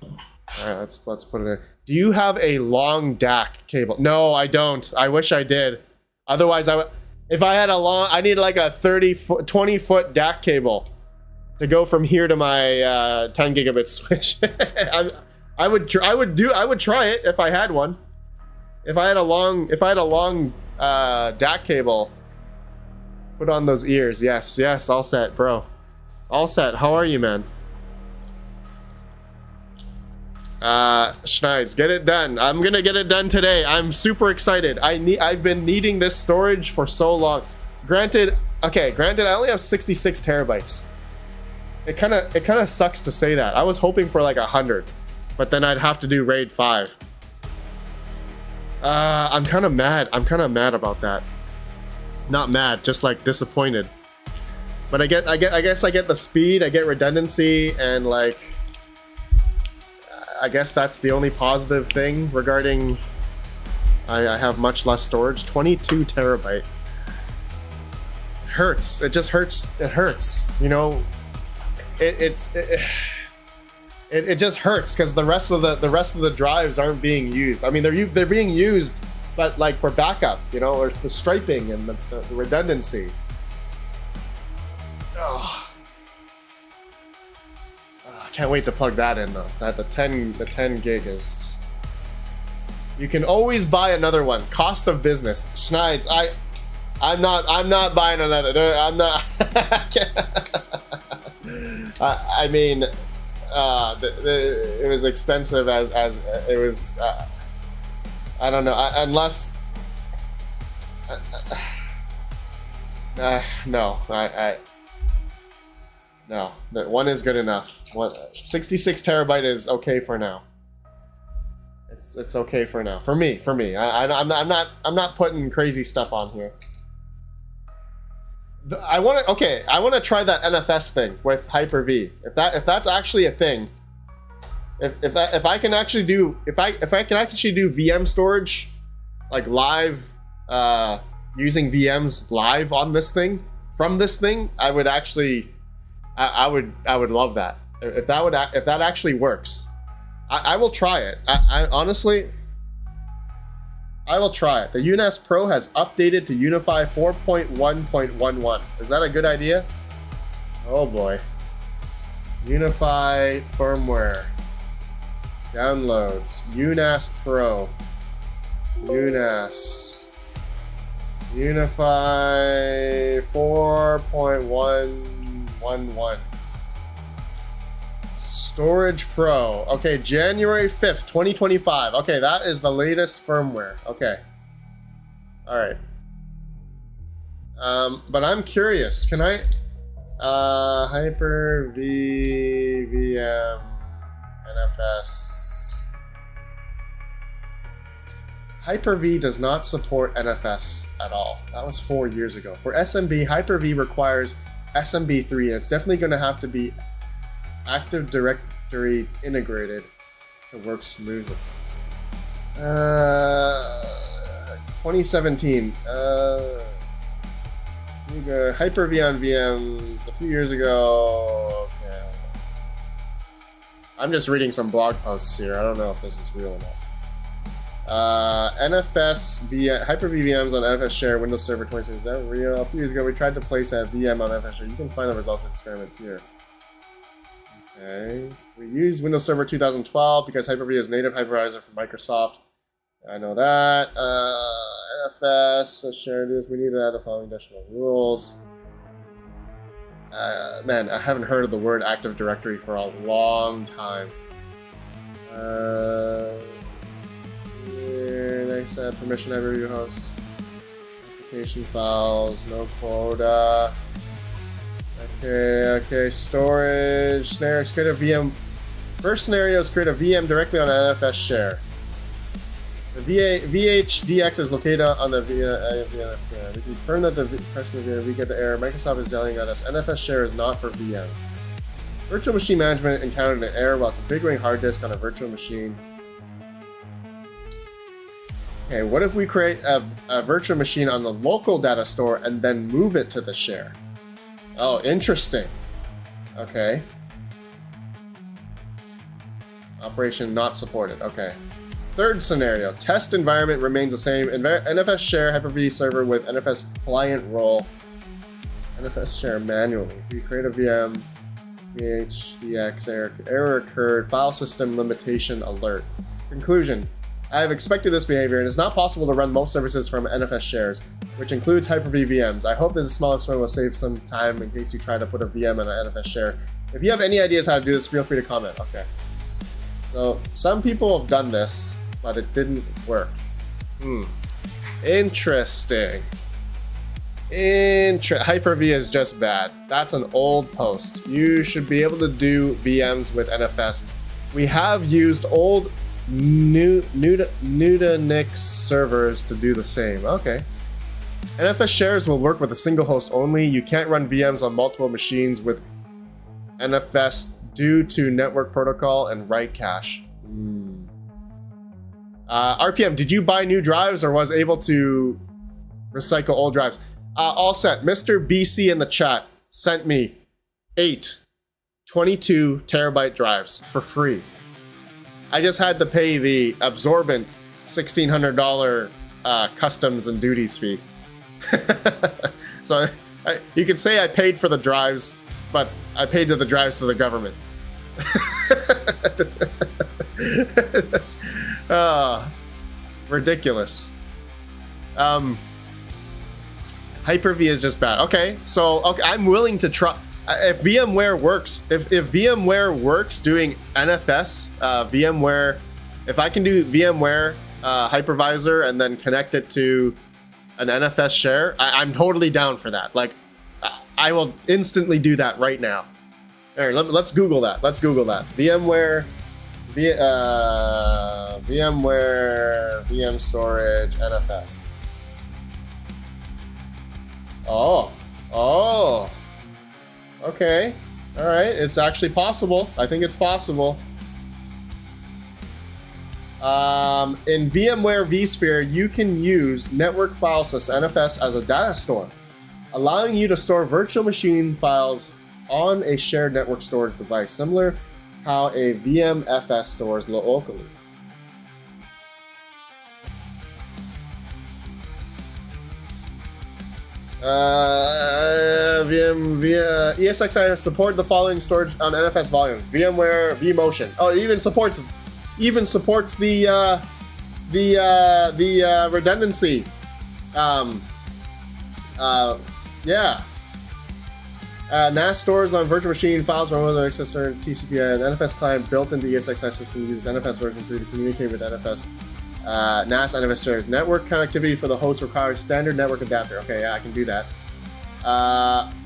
All right, let's put it in. Do you have a long DAC cable? No, I don't. I wish I did. Otherwise, if I had a long, I need like a 20-foot DAC cable to go from here to my 10 gigabit switch. I would try it if I had one. If I had a long DAC cable. Put on those ears. Yes, all set, bro. All set. How are you, man? Schneids, get it done. I'm gonna get it done today. I'm super excited. I've been needing this storage for so long. Granted, I only have 66 terabytes. It kind of sucks to say that. I was hoping for like 100, but then I'd have to do RAID 5. I'm kind of mad. I'm kind of mad about that. Not mad, just like disappointed. But I guess I get the speed, I get redundancy, and like, I guess that's the only positive thing regarding. I have much less storage. 22 terabyte. Hurts. It just hurts. It hurts. You know, it just hurts because the rest of the drives aren't being used. I mean, they're being used, but like for backup, you know, or the striping and the redundancy. Oh. Can't wait to plug that in though. The 10 gig is. You can always buy another one. Cost of business. Schneids, I'm not buying another. I'm not. I mean, it was expensive as it was. I don't know unless. No, no, that one is good enough. 66 terabyte is okay for now. It's okay for now. For me. I'm not putting crazy stuff on here. I want to try that NFS thing with Hyper-V. If that's actually a thing. If I can actually do VM storage, like live, using VMs live on this thing from this thing, I would actually. I would love that. If that actually works, I will try it. I honestly, I will try it. The UNAS Pro has updated to UniFi 4.1.11. Is that a good idea? Oh boy. UniFi firmware. Downloads. UNAS Pro. UNAS. UniFi 4.1.11. Storage Pro. Okay, January 5th, 2025. Okay, that is the latest firmware. Okay. Alright. But I'm curious. Can I... Hyper-V, VM, NFS... Hyper-V does not support NFS at all. That was 4 years ago. For SMB, Hyper-V requires SMB3, and it's definitely going to have to be Active Directory integrated to work smoothly. 2017. Hyper-V on VMs a few years ago. Okay. I'm just reading some blog posts here. I don't know if this is real or not. NFS Hyper-V VMs on NFS Share Windows Server 26. Is that real? A few years ago, we tried to place a VM on NFS Share. You can find the results of the experiment here. Okay. We use Windows Server 2012 because Hyper-V is native hypervisor for Microsoft. I know that. NFS, let's share this. We need to add the following additional rules. Man, I haven't heard of the word Active Directory for a long time. Here, next, add permission to every host. Application files, no quota. Okay, storage. Scenarios, create a VM. First scenario is create a VM directly on an NFS share. The VHDX is located on the VNF. We confirm that the customer we get the error. Microsoft is yelling at us. NFS share is not for VMs. Virtual machine management encountered an error while configuring hard disk on a virtual machine. Okay, what if we create a virtual machine on the local data store and then move it to the share? Oh, interesting. Okay. Operation not supported. Okay. Third scenario. Test environment remains the same. NFS share Hyper-V server with NFS client role. NFS share manually. We create a VM. VHDX error occurred. File system limitation alert. Conclusion. I have expected this behavior, and it's not possible to run most services from NFS shares, which includes Hyper-V VMs. I hope this small experiment will save some time in case you try to put a VM on an NFS share. If you have any ideas how to do this, feel free to comment. Okay. So, some people have done this, but it didn't work. Interesting. Hyper-V is just bad. That's an old post. You should be able to do VMs with NFS. We have used old Nutanix servers to do the same. Okay. NFS shares will work with a single host only. You can't run VMs on multiple machines with NFS due to network protocol and write cache. RPM, did you buy new drives or was able to recycle old drives? All set. Mr. BC in the chat sent me 8 22 terabyte drives for free. I just had to pay the absorbent $1,600 customs and duties fee. So you could say I paid for the drives, but I paid to the drives to the government. Ridiculous. Hyper-V is just bad. Okay, so I'm willing to try. If VMware works, if VMware works doing NFS, VMware, if I can do VMware hypervisor and then connect it to an NFS share, I'm totally down for that. Like, I will instantly do that right now. All right, let's Google that. Let's Google that. VMware VM storage NFS. Oh. Okay. All right. It's actually possible. I think it's possible. In VMware vSphere, you can use network file system NFS as a data store, allowing you to store virtual machine files on a shared network storage device, similar how a VMFS stores locally. ESXi support the following storage on NFS volume: VMware vMotion. Oh, it even supports the redundancy. Yeah. NAS stores on virtual machine files from other accessor TCP. The NFS client built into the ESXi system uses NFS version 3 to communicate with NFS. NAS NFS shares. Network connectivity for the host requires standard network adapter. Okay, yeah, I can do that.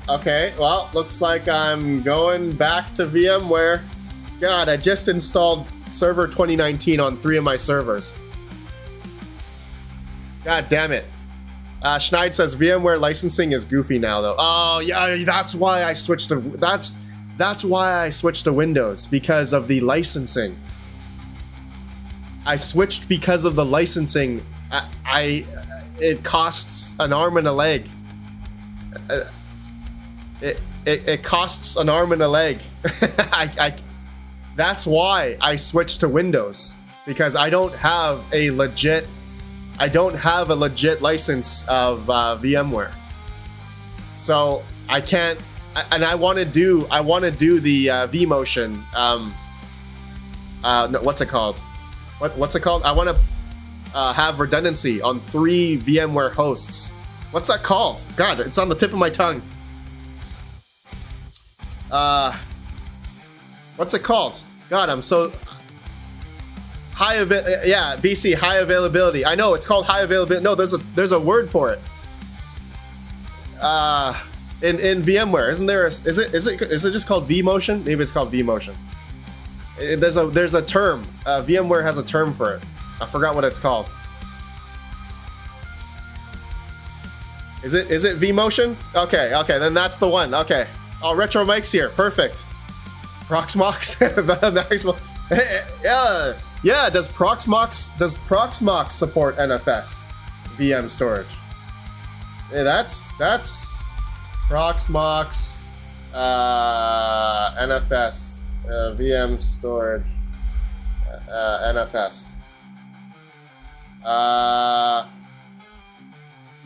Okay, well, looks like I'm going back to VMware. God, I just installed Server 2019 on 3 of my servers. God damn it. Schneid says VMware licensing is goofy now, though. Oh, yeah, that's why I switched to that's why I switched to Windows, because of the licensing. I switched because of the licensing. It costs an arm and a leg. It costs an arm and a leg. That's why I switched to Windows, because I don't have a legit license of VMware. So I can't, and I want to do the vMotion. No, what's it called? What's it called? I want to have redundancy on 3 VMware hosts. What's that called? God, it's on the tip of my tongue. What's it called? God, I'm so BC high availability. I know it's called high availability. No, there's a word for it. in VMware, isn't there? Is it just called vMotion? Maybe it's called vMotion. There's a term. VMware has a term for it. I forgot what it's called. Is it vMotion? Okay, then that's the one. Okay. Oh, Retro Mike's here. Perfect. Proxmox. Yeah. Does Proxmox support NFS VM storage? Yeah, that's Proxmox NFS VM storage NFS.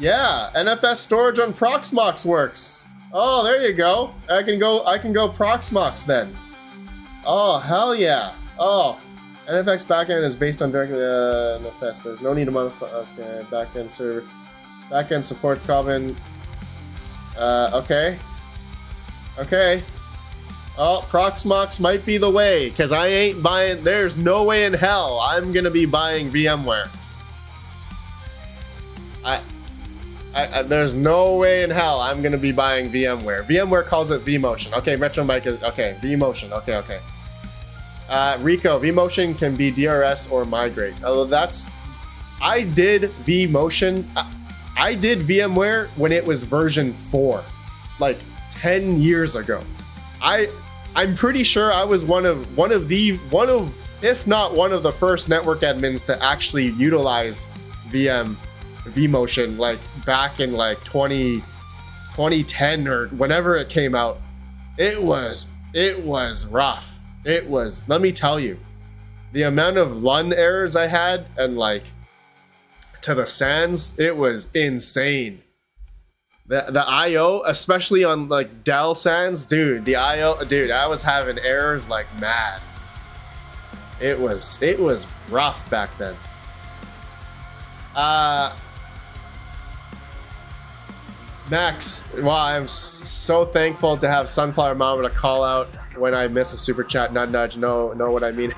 Yeah, NFS storage on Proxmox works. Oh, there you go. I can go Proxmox then. Oh, hell yeah. Oh, NFX backend is based on directly NFS. There's no need to modify. Okay, backend server. Backend supports Common. Okay. Oh, Proxmox might be the way, because I ain't buying. There's no way in hell I'm gonna be buying VMware. There's no way in hell I'm gonna be buying VMware. VMware calls it vMotion. Okay, Retro Mike is okay. vMotion. Okay. Rico, vMotion can be DRS or migrate. Although I did vMotion. I did VMware when it was version 4, like 10 years ago. I'm pretty sure I was one of if not one of the first network admins to actually utilize vMotion, like back in like 2010 or whenever it came out. It was rough. Let me tell you, the amount of LUN errors I had and like to the SANs, it was insane. The IO, especially on like Dell SANs, dude, I was having errors like mad. It was rough back then. Max, wow, I'm so thankful to have Sunflower Mama to call out when I miss a super chat. Nudge, know what I mean.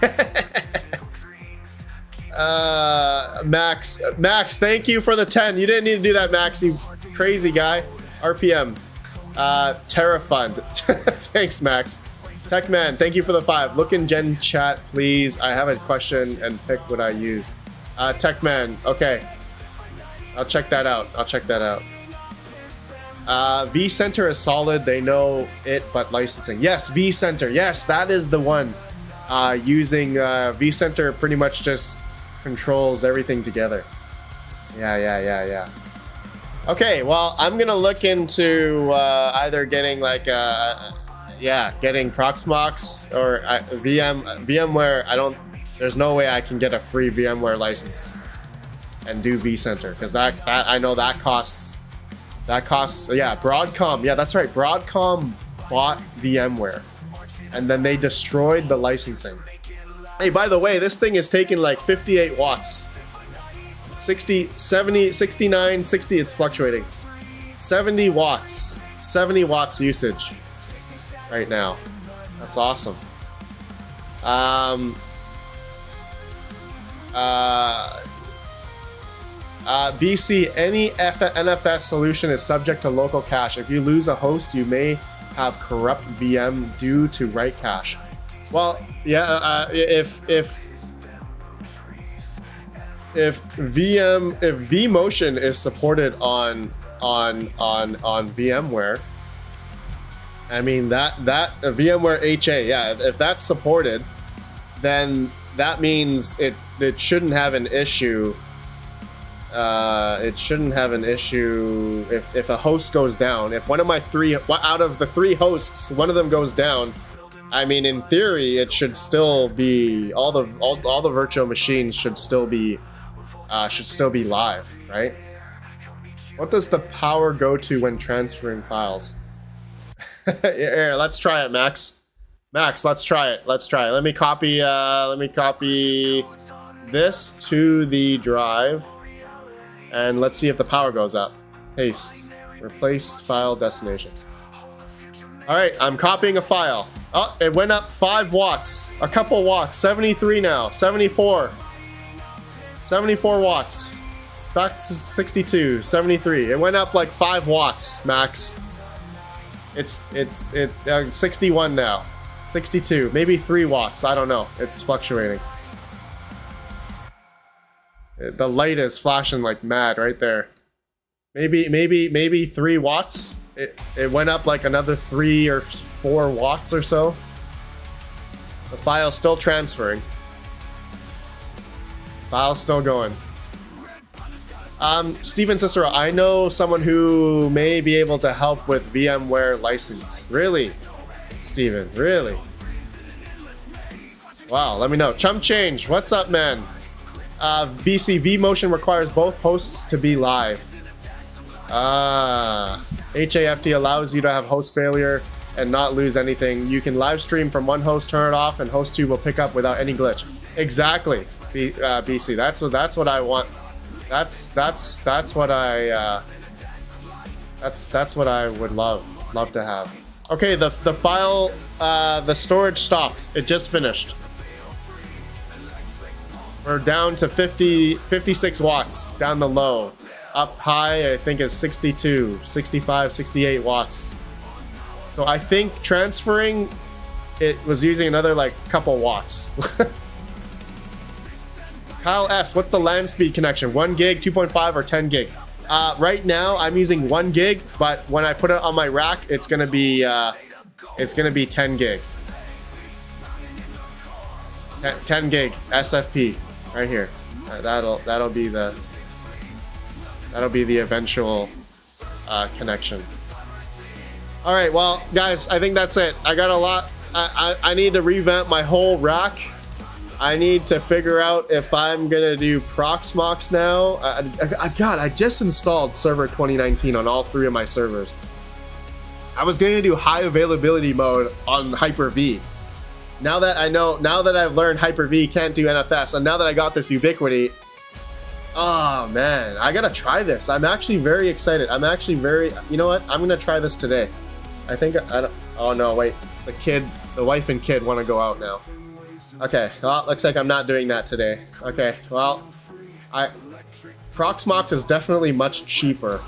Max, thank you for the 10. You didn't need to do that, Max, you crazy guy. RPM, Terrafund. Thanks, Max. Techman, thank you for the 5. Look in Gen chat, please. I have a question and pick what I use. Techman, okay. I'll check that out. vCenter is solid. They know it, but licensing. Yes, vCenter. Yes, that is the one. Using vCenter pretty much just controls everything together. Yeah. Okay, well, I'm gonna look into either getting like getting Proxmox or VMware. There's no way I can get a free VMware license and do vCenter, because that I know that costs. Yeah, Broadcom. Yeah, that's right. Broadcom bought VMware, and then they destroyed the licensing. Hey, by the way, this thing is taking like 58 watts. 60, 70, 69, 60, it's fluctuating. 70 watts. 70 watts usage right now. That's awesome. BC, any NFS solution is subject to local cache. If you lose a host, you may have corrupt VM due to write cache. Well, yeah, if vMotion is supported on VMware, I mean that VMware HA, yeah, if that's supported, then that means it shouldn't have an issue. It shouldn't have an issue if a host goes down. If one of my out of the 3 hosts, one of them goes down, I mean, in theory, it should still be all the virtual machines should still be live, right? What does the power go to when transferring files? Here, let's try it, Max. Max, let's try it. Let me copy this to the drive, and let's see if the power goes up. Paste. Replace file destination. All right, I'm copying a file. Oh, it went up 5 watts. A couple watts. 73 now. 74. 74 watts. It's back to 62, 73. It went up like 5 watts max. It's 61 now. 62, maybe 3 watts. I don't know. It's fluctuating. The light is flashing like mad right there. Maybe 3 watts. It went up like another 3 or 4 watts or so. The file's still transferring. File's still going. Steven Cicero, I know someone who may be able to help with VMware license. Really? Steven, really? Wow, let me know. Chump Change, what's up, man? BC, vMotion requires both hosts to be live. HAFT allows you to have host failure and not lose anything. You can live stream from one host, turn it off, and host 2 will pick up without any glitch. Exactly, BC. That's what I want. That's what I would love to have. Okay, the file, the storage stopped. It just finished. We're down to 56 watts down the low. Up high, I think is 62, 65, 68 watts. So I think transferring, it was using another like couple watts. Kyle S, what's the LAN speed connection? 1 gig, 2.5, or 10 gig? Right now I'm using 1 gig, but when I put it on my rack, it's gonna be 10 gig. 10 gig SFP right here. That'll be the eventual connection. All right, well, guys, I think that's it. I got a lot. I need to revamp my whole rack. I need to figure out if I'm gonna do Proxmox now. God, I just installed Server 2019 on all 3 of my servers. I was gonna do high availability mode on Hyper-V. Now that I've learned Hyper-V can't do NFS, and now that I got this Ubiquity, oh man, I gotta try this. I'm actually very excited. You know what? I'm gonna try this today. I think oh no, wait. The wife and kid want to go out now. Okay, well, looks like I'm not doing that today. Okay, well, Proxmox is definitely much cheaper.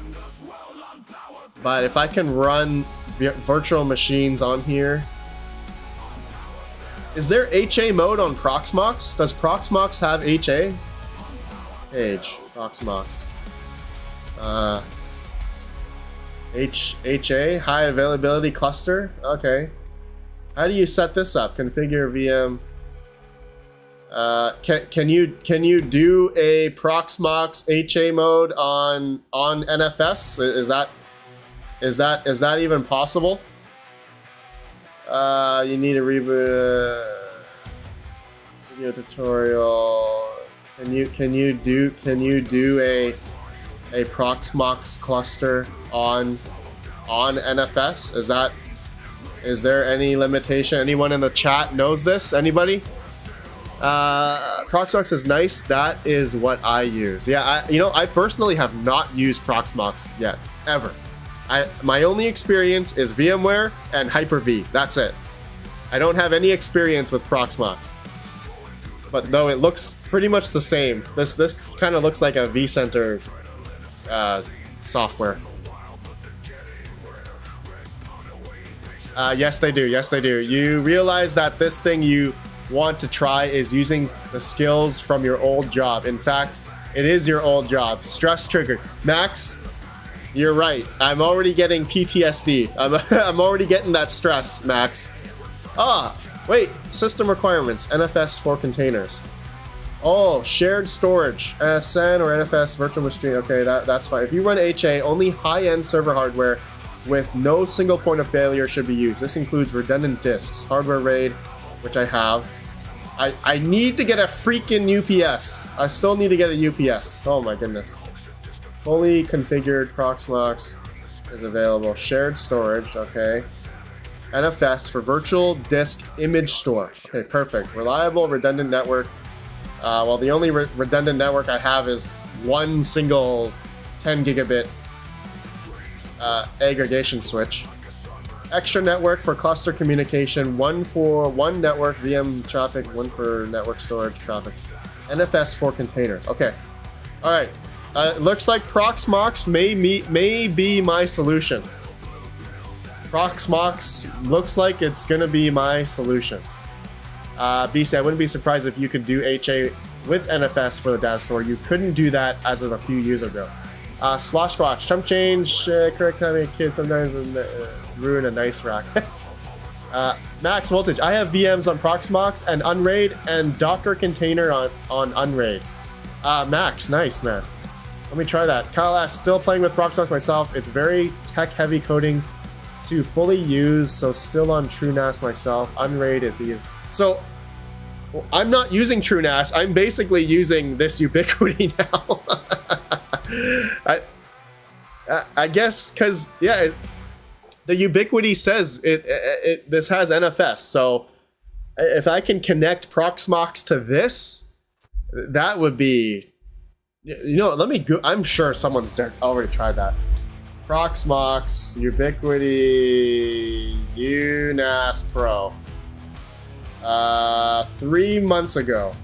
But if I can run virtual machines on here. Is there HA mode on Proxmox? Does Proxmox have HA? Page, Proxmox. HA, high availability cluster? Okay. How do you set this up? Configure VM. Can you do a Proxmox HA mode on NFS? Is that even possible? You need a reboot video tutorial. Can you do a Proxmox cluster on NFS? Is there any limitation? Anyone in the chat knows this? Anybody? Proxmox is nice. That is what I use. Yeah, I personally have not used Proxmox yet, ever. My only experience is VMware and Hyper-V. That's it. I don't have any experience with Proxmox. But though it looks pretty much the same. This kind of looks like a vCenter software. Yes, they do. Yes, they do. You realize that this thing you want to try is using the skills from your old job. In fact, it is your old job. Stress triggered. Max, you're right. I'm already getting PTSD. I'm already getting that stress, Max. Wait. System requirements. NFS for containers. Oh, shared storage. SN or NFS virtual machine. Okay, that's fine. If you run HA, only high-end server hardware with no single point of failure should be used. This includes redundant disks, hardware RAID, which I have. I need to get a freaking UPS. I still need to get a UPS. Oh my goodness. Fully configured Proxmox is available. Shared storage, okay. NFS for virtual disk image store. Okay, perfect. Reliable redundant network. Well, the only redundant network I have is one single 10 gigabit aggregation switch. Extra network for cluster communication, one network VM traffic, one for network storage traffic. NFS for containers. Okay. All right. It looks like Proxmox may be my solution. Proxmox looks like it's gonna be my solution. BC, I wouldn't be surprised if you could do HA with NFS for the data store. You couldn't do that as of a few years ago. Slosh Squatch, chump change, correct timing, kid sometimes ruin a nice rack. Max voltage. I have VMs on Proxmox and Unraid and Docker container on Unraid. Max, nice man. Let me try that. Kyle asks, still playing with Proxmox myself. It's very tech heavy coding to fully use, so still on TrueNAS myself. Unraid is the... So, I'm not using TrueNAS. I'm basically using this Ubiquity now. I guess, because, yeah, the Ubiquity says this has NFS, so if I can connect Proxmox to this, that would be... You know, let me go... I'm sure someone's already tried that. Proxmox, Ubiquity, UNAS Pro. 3 months ago.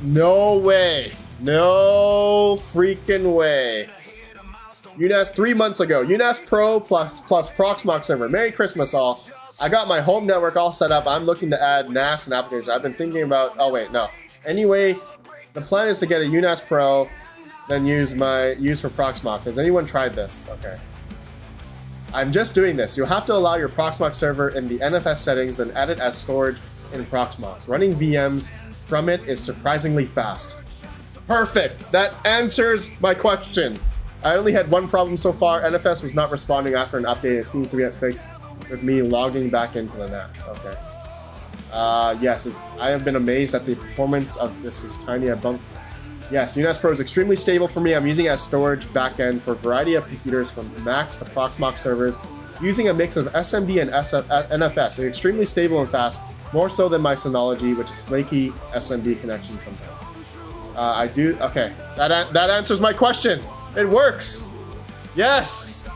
No way. No freaking way. UNAS 3 months ago. UNAS Pro plus Proxmox server. Merry Christmas all. I got my home network all set up. I'm looking to add NAS and applications. I've been thinking about... Oh wait, no. Anyway, the plan is to get a UNAS Pro, then use for Proxmox. Has anyone tried this? Okay. I'm just doing this. You'll have to allow your Proxmox server in the NFS settings, then add it as storage in Proxmox. Running VMs from it is surprisingly fast. Perfect! That answers my question. I only had one problem so far. NFS was not responding after an update. It seems to be fixed with me logging back into the NAS. Okay. Yes, I have been amazed at the performance of this is tiny. I bumped. Yes, UNAS Pro is extremely stable for me. I'm using it as storage backend for a variety of computers from Macs to Proxmox servers, using a mix of SMB and NFS. It's extremely stable and fast, more so than my Synology, which is flaky SMB connection sometimes. I do, okay. That answers my question. It works. Yes.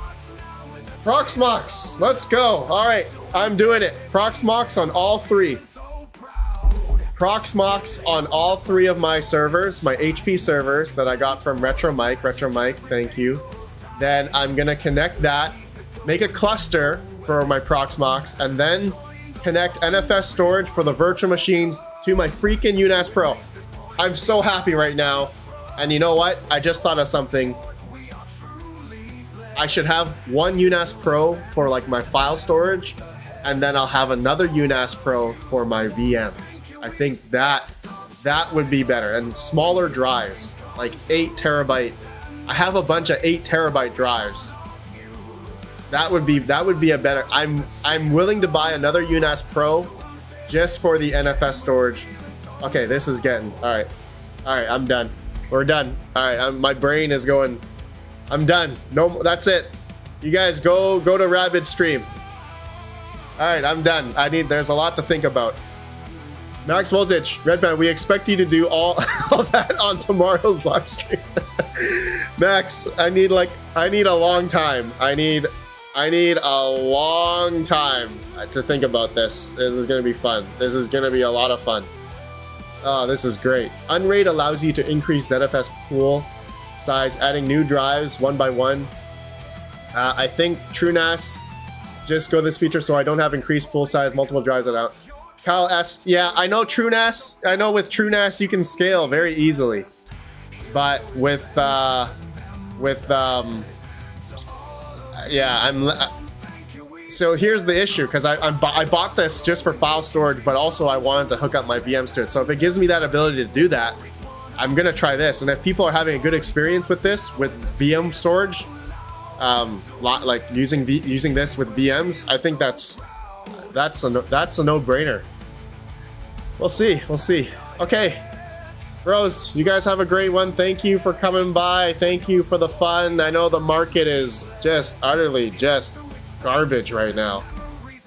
Proxmox, let's go. All right, I'm doing it. Proxmox on all three. Proxmox on all three of my servers, my HP servers that I got from RetroMike. RetroMike, thank you. Then I'm gonna connect that, make a cluster for my Proxmox, and then connect NFS storage for the virtual machines to my freaking UNAS Pro. I'm so happy right now. And you know what? I just thought of something. I should have one UNAS Pro for like my file storage, and then I'll have another UNAS Pro for my VMs. I think that would be better. And smaller drives, like 8 terabyte. I have a bunch of 8 terabyte drives. That would be a better. I'm willing to buy another UNAS Pro just for the NFS storage. Okay, this is getting all right. I'm done. We're done. All right, my brain is going. I'm done. No, that's it. You guys go to Rabid stream. All right, I'm done. There's a lot to think about. Max Voltage, Redpan, we expect you to do all that on tomorrow's live stream. Max, I need a long time. I need a long time to think about this. This is gonna be fun. This is gonna be a lot of fun. Oh, this is great. Unraid allows you to increase ZFS pool size, adding new drives one by one. I think TrueNAS just go this feature so I don't have increased pool size, multiple drives it out. Kyle asks, yeah, I know TrueNAS. I know with TrueNAS you can scale very easily, but so here's the issue, because I bought this just for file storage, but also I wanted to hook up my VMs to it. So if it gives me that ability to do that, I'm gonna try this. And if people are having a good experience with this, with VM storage, like using this with VMs, I think that's a no-brainer. We'll see. Okay, bros, you guys have a great one. Thank you for coming by. Thank you for the fun. I know the market is just utterly just garbage right now.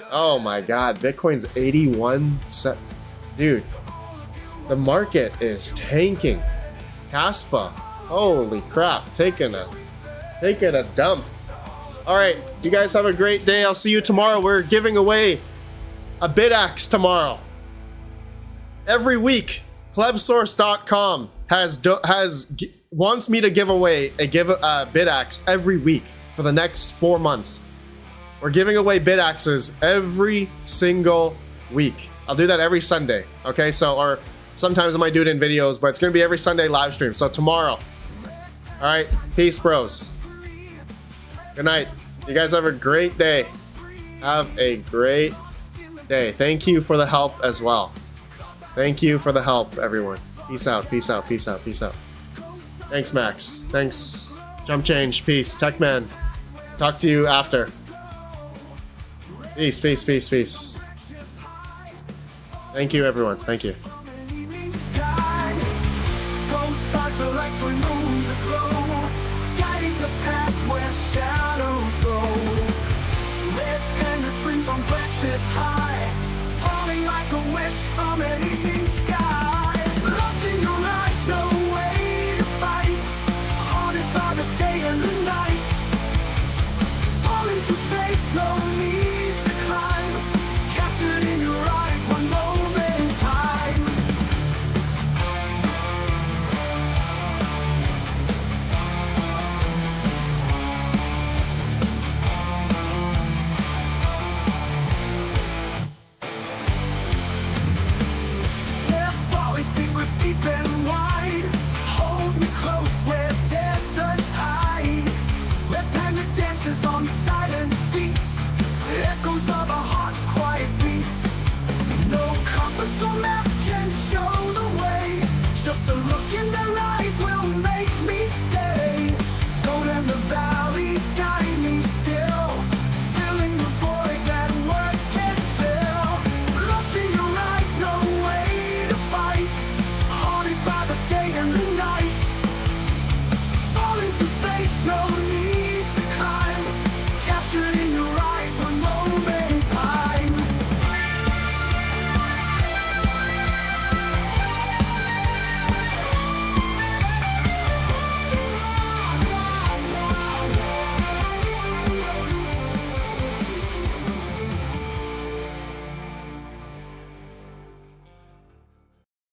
Oh my god, Bitcoin's 81 cents. Dude, the market is tanking. Caspa, holy crap, taking a dump. All right, you guys have a great day. I'll see you tomorrow. We're giving away a BitAxe tomorrow. Every week, plebsource.com. wants me to give away a bid axe every week for the next 4 months. We're giving away bid axes every single week. I'll do that every Sunday. Okay, so or sometimes I might do it in videos, but it's gonna be every Sunday live stream. So tomorrow. All right, peace, bros. Good night. You guys have a great day. Have a great day. Thank you for the help as well. Thank you for the help, everyone. Peace out, peace out, peace out, peace out. Thanks, Max. Thanks. Jump change. Peace. Techman. Talk to you after. Peace, peace, peace, peace. Thank you, everyone. Thank you. High, falling like a wish from an evening sky. Lost in your eyes, no way to fight. Haunted by the day and the night. Falling to space, no need.